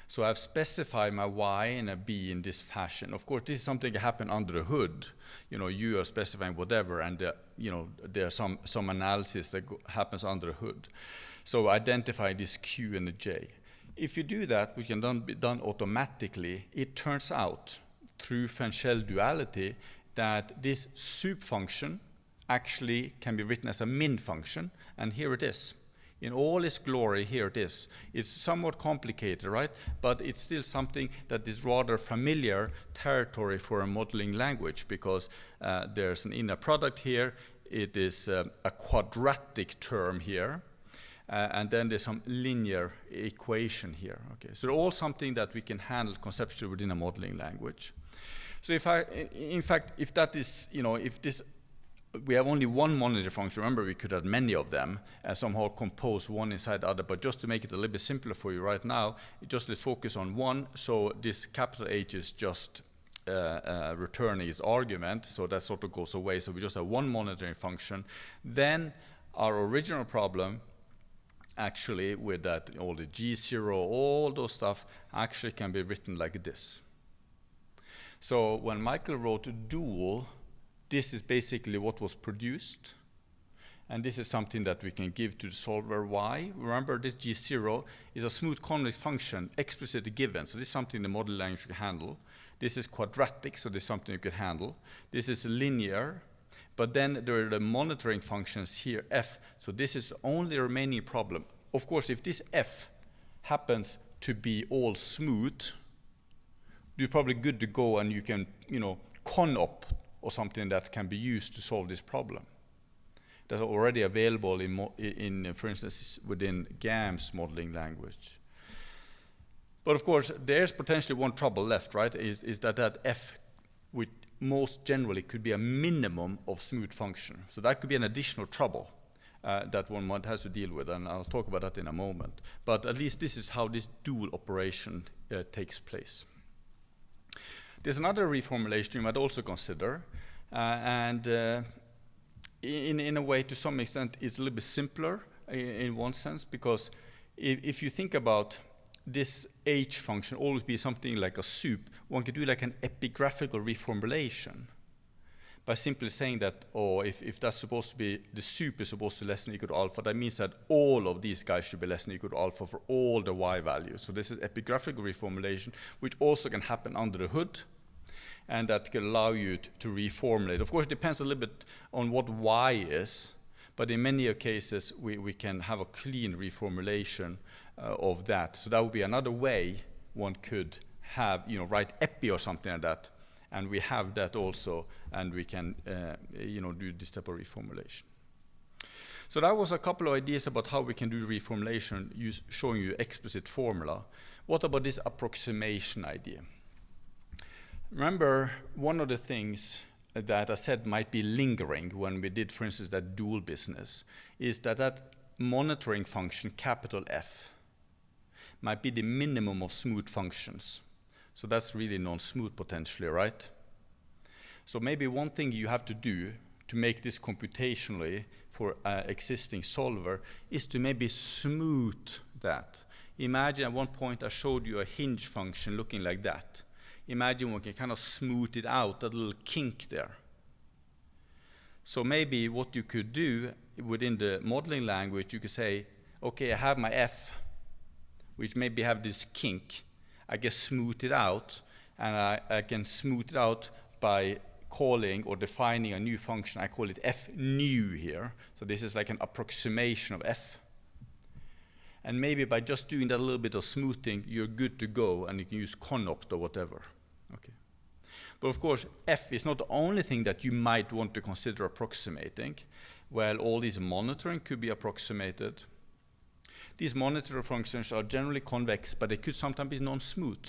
So I've specified my Y and a B in this fashion. Of course, this is something that happens under the hood. You are specifying whatever, and there's some analysis that happens under the hood. So identify this Q and the J. If you do that, which can be done automatically, it turns out through Fenchel duality that this soup function actually can be written as a min function, and here it is. In all its glory, here it is. It's somewhat complicated, right? But it's still something that is rather familiar territory for a modeling language, because there's an inner product here. It is a quadratic term here. And then there's some linear equation here. Okay, so they're all something that we can handle conceptually within a modeling language. So if that is, if this, we have only one monitor function. Remember, we could have many of them and somehow compose one inside the other. But just to make it a little bit simpler for you right now, let's focus on one. So this capital H is just returning its argument. So that sort of goes away. So we just have one monitoring function. Then our original problem, actually, with that, all the G0, all those stuff, actually can be written like this. So when Michael wrote dual, this is basically what was produced. And this is something that we can give to the solver Y. Remember, this G0 is a smooth convex function explicitly given. So this is something the model language can handle. This is quadratic, so this is something you can handle. This is linear. But then there are the monitoring functions here, F. So this is only a remaining problem. Of course, if this F happens to be all smooth, you're probably good to go, and you can, conop or something that can be used to solve this problem. That's already available in for instance, within GAM's modeling language. But of course, there's potentially one trouble left, right? Is that F, which most generally could be a minimum of smooth function. So that could be an additional trouble that one might have to deal with, and I'll talk about that in a moment. But at least this is how this dual operation takes place. There's another reformulation you might also consider, and in a way, to some extent, it's a little bit simpler in one sense, because if you think about this H function always be something like a soup, one could do like an epigraphical reformulation by simply saying that, if that's supposed to be, the soup is supposed to less than or equal to alpha, that means that all of these guys should be less than or equal to alpha for all the Y values. So this is epigraphical reformulation, which also can happen under the hood, and that can allow you to reformulate. Of course, it depends a little bit on what Y is, but in many cases, we can have a clean reformulation of that. So that would be another way one could have, write epi or something like that, and we have that also, and we can, do this type of reformulation. So that was a couple of ideas about how we can do reformulation, showing you explicit formula. What about this approximation idea? Remember, one of the things that I said might be lingering when we did, for instance, that dual business, is that monitoring function, capital F, might be the minimum of smooth functions. So that's really non-smooth potentially, right? So maybe one thing you have to do to make this computationally for an existing solver is to maybe smooth that. Imagine at one point I showed you a hinge function looking like that. Imagine we can kind of smooth it out, that little kink there. So maybe what you could do within the modeling language, you could say, okay, I have my f, which maybe have this kink. I can smooth it out, and I can smooth it out by calling or defining a new function. I call it f new here. So this is like an approximation of f. And maybe by just doing that little bit of smoothing, you're good to go, and you can use conopt or whatever. Okay. But of course, f is not the only thing that you might want to consider approximating. Well, all these monitoring could be approximated. These monitor functions are generally convex, but they could sometimes be non-smooth.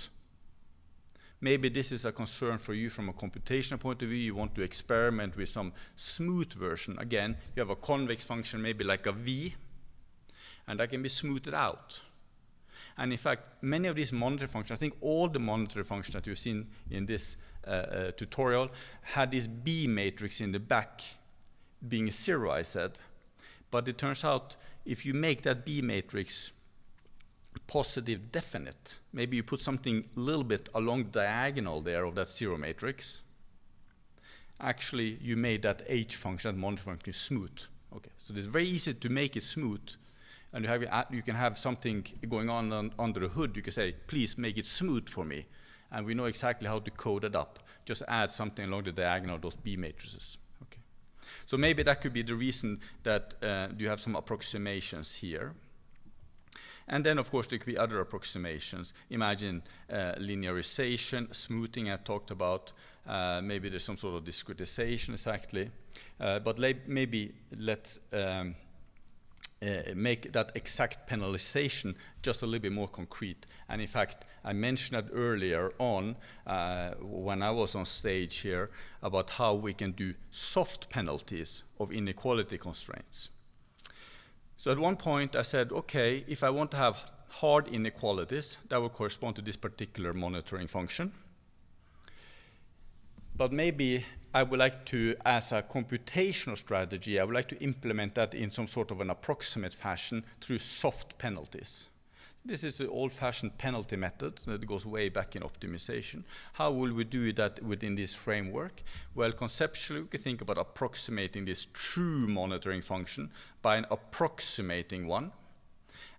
Maybe this is a concern for you from a computational point of view. You want to experiment with some smooth version. Again, you have a convex function, maybe like a v, and that can be smoothed out. And in fact, many of these monitor functions, I think all the monitor functions that you've seen in this tutorial had this B matrix in the back being 0, I said. But it turns out if you make that B matrix positive definite, maybe you put something a little bit along the diagonal there of that 0 matrix, actually you made that H function, that monitor function, smooth. Okay, so it's very easy to make it smooth, and you can have something going on under the hood. You can say, please make it smooth for me, and we know exactly how to code it up. Just add something along the diagonal of those B matrices. Okay. So maybe that could be the reason that you have some approximations here. And then, of course, there could be other approximations. Imagine linearization, smoothing I talked about. Maybe there's some sort of discretization, exactly. But maybe let's make that exact penalization just a little bit more concrete. And in fact, I mentioned that earlier on when I was on stage here about how we can do soft penalties of inequality constraints. So at one point I said, okay, if I want to have hard inequalities, that will correspond to this particular monitoring function. But maybe I would like to, as a computational strategy, I would like to implement that in some sort of an approximate fashion through soft penalties. This is the old-fashioned penalty method that goes way back in optimization. How will we do that within this framework? Well, conceptually, we can think about approximating this true monitoring function by an approximating one.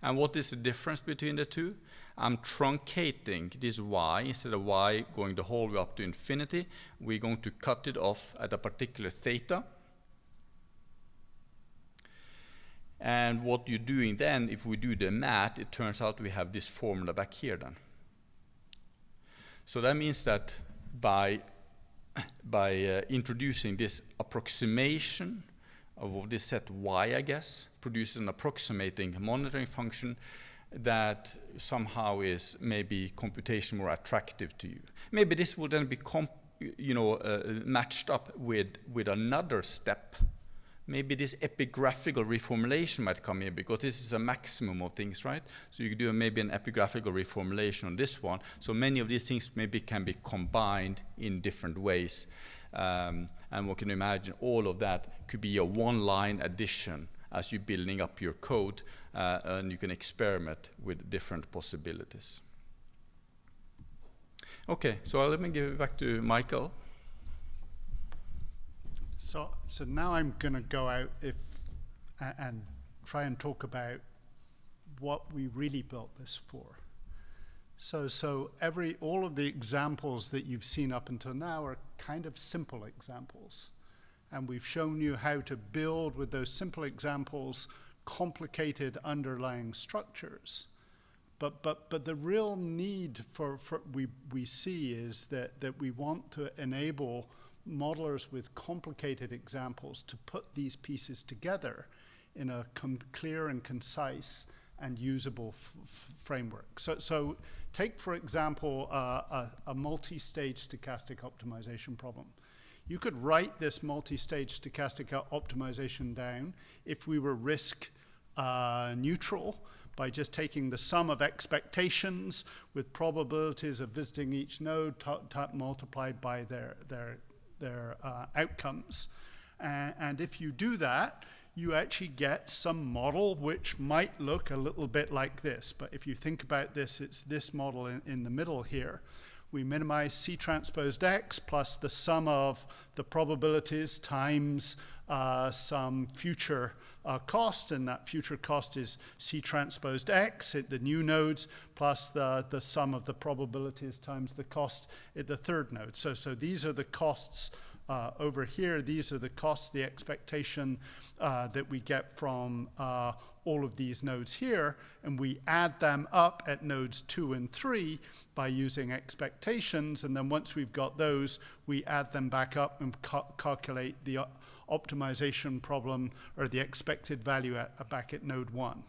And what is the difference between the two? I'm truncating this y. Instead of y going the whole way up to infinity, we're going to cut it off at a particular theta. And what you're doing then, if we do the math, it turns out we have this formula back here then. So that means that by introducing this approximation of this set y, I guess, produces an approximating monitoring function that somehow is maybe computation more attractive to you. Maybe this will then be matched up with another step. Maybe this epigraphical reformulation might come here, because this is a maximum of things, right? So you could do maybe an epigraphical reformulation on this one. So many of these things maybe can be combined in different ways. And one can imagine all of that could be a one-line addition as you're building up your code, and you can experiment with different possibilities. Okay, so let me give it back to Michael. So now I'm going to go out and try and talk about what we really built this for. So all of the examples that you've seen up until now are kind of simple examples. And we've shown you how to build with those simple examples complicated underlying structures. But the real need we see is that we want to enable modelers with complicated examples to put these pieces together in a clear and concise and usable framework. So take, for example, a multi-stage stochastic optimization problem. You could write this multi-stage stochastic optimization down if we were risk neutral, by just taking the sum of expectations with probabilities of visiting each node multiplied by their outcomes. And if you do that, you actually get some model which might look a little bit like this. But if you think about this, it's this model in the middle here. We minimize C transposed X plus the sum of the probabilities times some future cost, and that future cost is C transposed X at the new nodes plus the sum of the probabilities times the cost at the third node. So these are the costs over here. These are the costs, the expectation that we get from all of these nodes here, and we add them up at nodes 2 and 3 by using expectations, and then once we've got those, we add them back up and calculate the optimization problem, or the expected value back at node 1.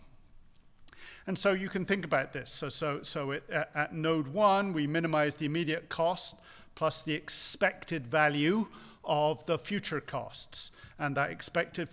And so you can think about this. So at node 1, we minimize the immediate cost plus the expected value of the future costs. And that expected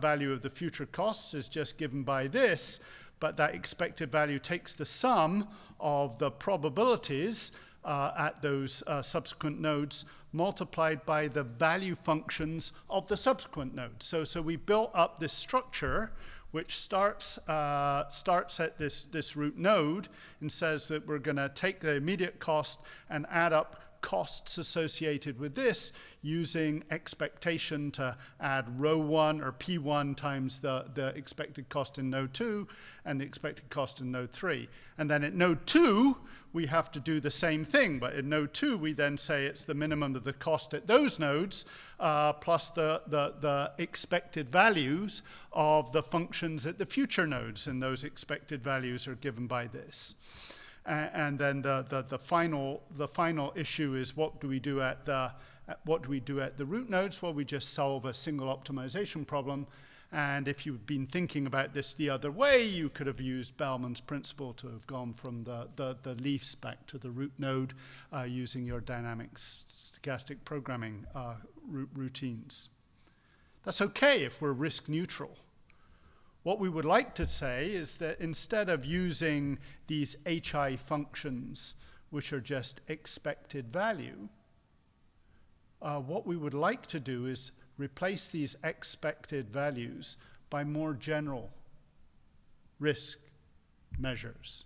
value of the future costs is just given by this, but that expected value takes the sum of the probabilities at those subsequent nodes multiplied by the value functions of the subsequent nodes. So we built up this structure which starts at this root node and says that we're going to take the immediate cost and add up costs associated with this using expectation to add row 1 or P1 times the expected cost in node 2 and the expected cost in node 3. And then at node 2, we have to do the same thing. But in node 2, we then say it's the minimum of the cost at those nodes plus the expected values of the functions at the future nodes. And those expected values are given by this. And then the final issue is what do we do at the root nodes? Well, we just solve a single optimization problem. And if you've been thinking about this the other way, you could have used Bellman's principle to have gone from the leaves back to the root node using your dynamic stochastic programming routines. That's okay if we're risk neutral. What we would like to say is that instead of using these HI functions, which are just expected value, what we would like to do is replace these expected values by more general risk measures.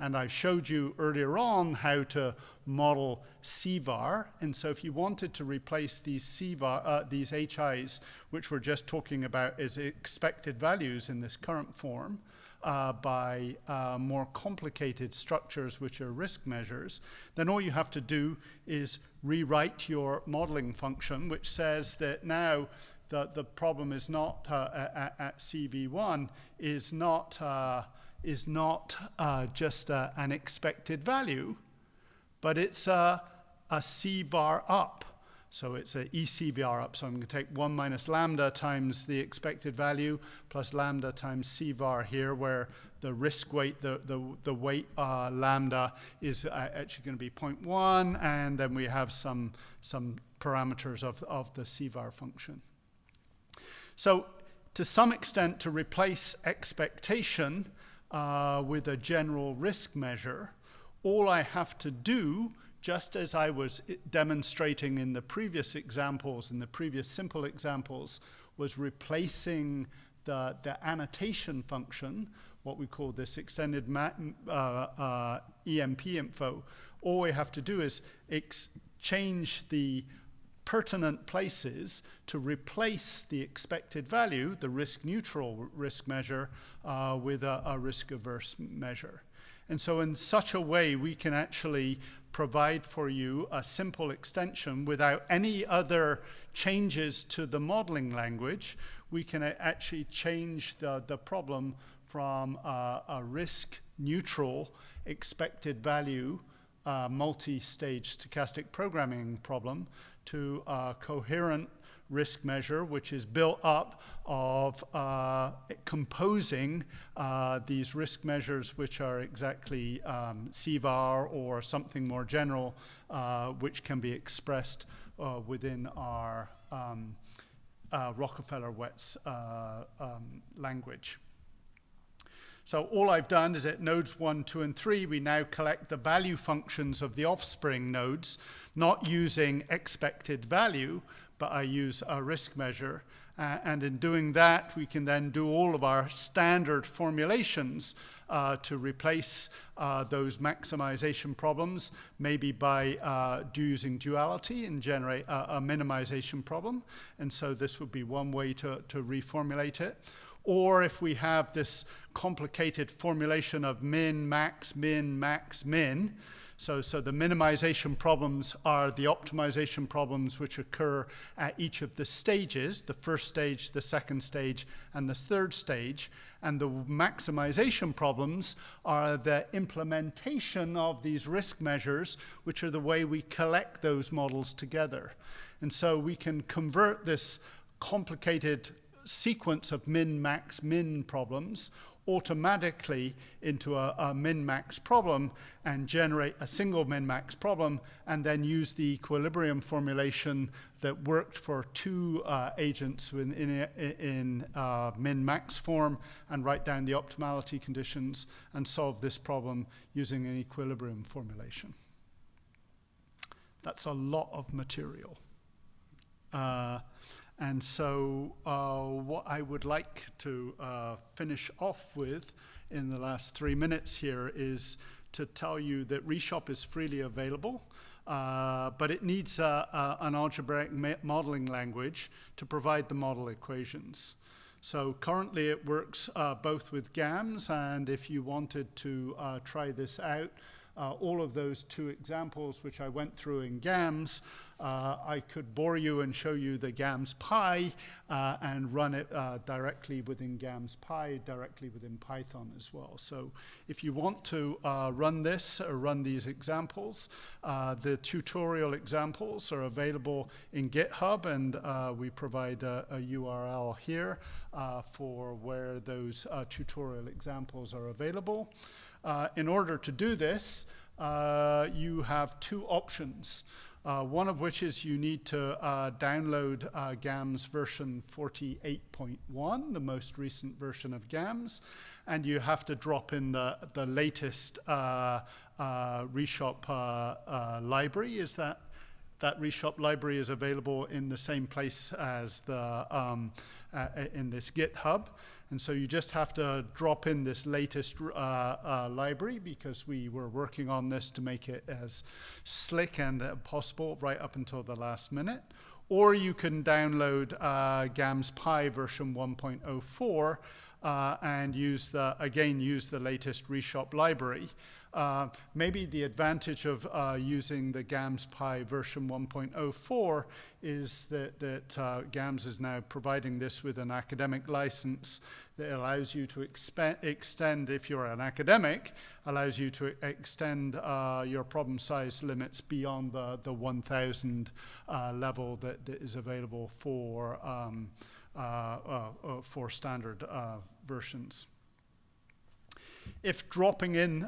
And I showed you earlier on how to model CVAR. And so if you wanted to replace these CVAR, these HIs, which we're just talking about as expected values in this current form, by more complicated structures, which are risk measures, then all you have to do is rewrite your modeling function, which says that now the problem is not at CV1 is not just an expected value, but it's a CVAR up. So it's a ECVAR up. So I'm going to take 1 minus lambda times the expected value plus lambda times CVAR here, where the risk weight, the weight lambda is actually going to be 0.1, and then we have some parameters of the CVAR function. So to some extent, to replace expectation with a general risk measure, all I have to do, just as I was demonstrating in the previous examples, in the previous simple examples, was replacing the annotation function, what we call this extended EMP info. All we have to do is change the pertinent places to replace the expected value, the risk neutral risk measure, with a risk averse measure. And so in such a way, we can actually provide for you a simple extension without any other changes to the modeling language. We can actually change the problem from a risk neutral expected value multi-stage stochastic programming problem to a coherent risk measure, which is built up of composing these risk measures, which are exactly CVAR or something more general, which can be expressed within our Rockefeller-Wets language. So all I've done is at nodes 1, 2, and 3, we now collect the value functions of the offspring nodes, not using expected value, but I use a risk measure. And in doing that, we can then do all of our standard formulations to replace those maximization problems, maybe by using duality and generate a minimization problem. And so this would be one way to reformulate it. Or if we have this complicated formulation of min, max, min, max, min, so the minimization problems are the optimization problems which occur at each of the stages, the first stage, the second stage, and the third stage. And the maximization problems are the implementation of these risk measures, which are the way we collect those models together. And so we can convert this complicated sequence of min, max, min problems automatically into a min-max problem and generate a single min-max problem, and then use the equilibrium formulation that worked for two agents in min-max form and write down the optimality conditions and solve this problem using an equilibrium formulation. That's a lot of material. And so what I would like to finish off with in the last 3 minutes here is to tell you that Reshop is freely available, but it needs an algebraic modeling language to provide the model equations. So currently it works both with GAMS, and if you wanted to try this out, all of those two examples which I went through in GAMS, I could bore you and show you the GAMS Pi and run it directly within GAMS Pi, directly within Python as well. So if you want to run this or run these examples, the tutorial examples are available in GitHub, and we provide a URL here for where those tutorial examples are available. In order to do this, you have two options. One of which is you need to download GAMS version 48.1, the most recent version of GAMS, and you have to drop in the latest Reshop library. Is that Reshop library is available in the same place as the in this GitHub. And so you just have to drop in this latest library, because we were working on this to make it as slick and possible right up until the last minute. Or you can download GAMS Pi version 1.04 and use the latest Reshop library. Maybe the advantage of using the GAMS Pi version 1.04 is that GAMS is now providing this with an academic license that allows you to extend, if you're an academic, allows you to extend your problem size limits beyond the 1,000 level that is available for standard versions. If dropping in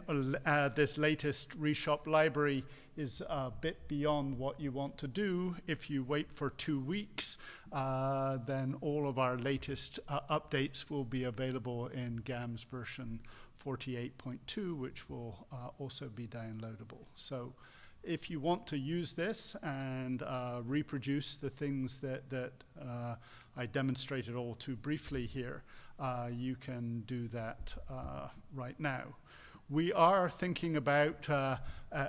this latest Reshop library is a bit beyond what you want to do, if you wait for 2 weeks, then all of our latest updates will be available in GAMS version 48.2, which will also be downloadable. So if you want to use this and reproduce the things that I demonstrated all too briefly here, you can do that right now. We are thinking about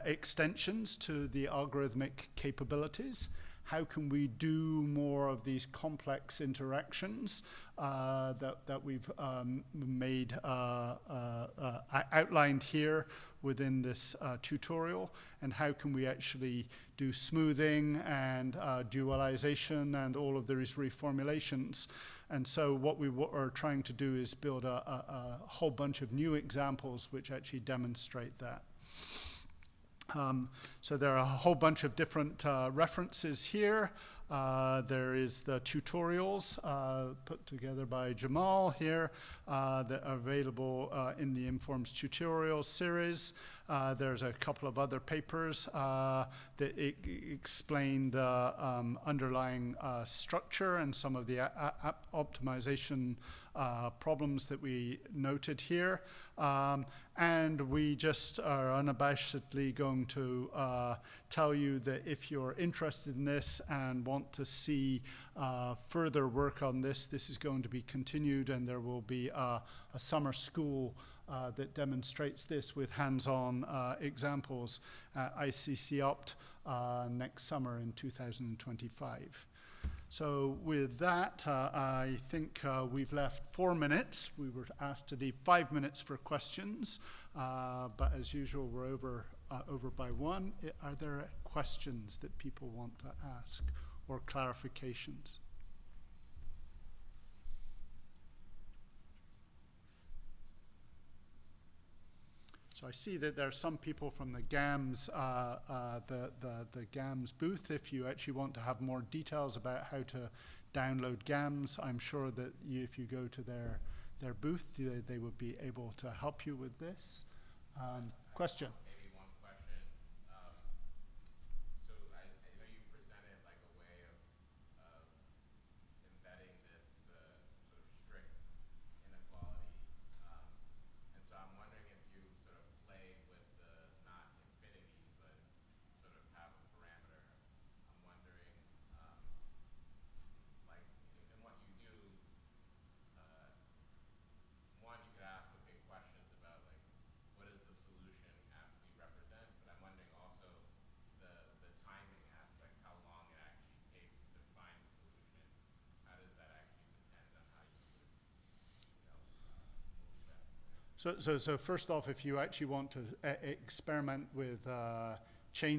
extensions to the algorithmic capabilities. How can we do more of these complex interactions that we've made outlined here within this tutorial, and how can we actually do smoothing and dualization and all of these reformulations. And so what we are trying to do is build a whole bunch of new examples which actually demonstrate that. So there are a whole bunch of different references here. There is the tutorials put together by Jamal here that are available in the Informs tutorial series. There's a couple of other papers that explain the underlying structure and some of the optimization problems that we noted here. And we just are unabashedly going to tell you that if you're interested in this and want to see further work on this, this is going to be continued, and there will be a summer school that demonstrates this with hands-on examples at ICC Opt next summer in 2025. So with that, I think we've left 4 minutes. We were asked to leave 5 minutes for questions, but as usual, we're over by 1. Are there questions that people want to ask or clarifications? So I see that there are some people from the GAMS, the GAMS booth. If you actually want to have more details about how to download GAMS, I'm sure that if you go to their booth, they would be able to help you with this. Question? Maybe one question. So I know you presented like a way of embedding this sort of strict inequality. And so I'm wondering if you sort of play with the not infinity, but sort of have a parameter. I'm wondering, like, in what you do, one, you could ask, okay, questions about, like, what does the solution actually represent? But I'm wondering also the timing aspect, how long it actually takes to find the solution. How does that actually depend on how you would, move that? So first off, if you actually want to experiment with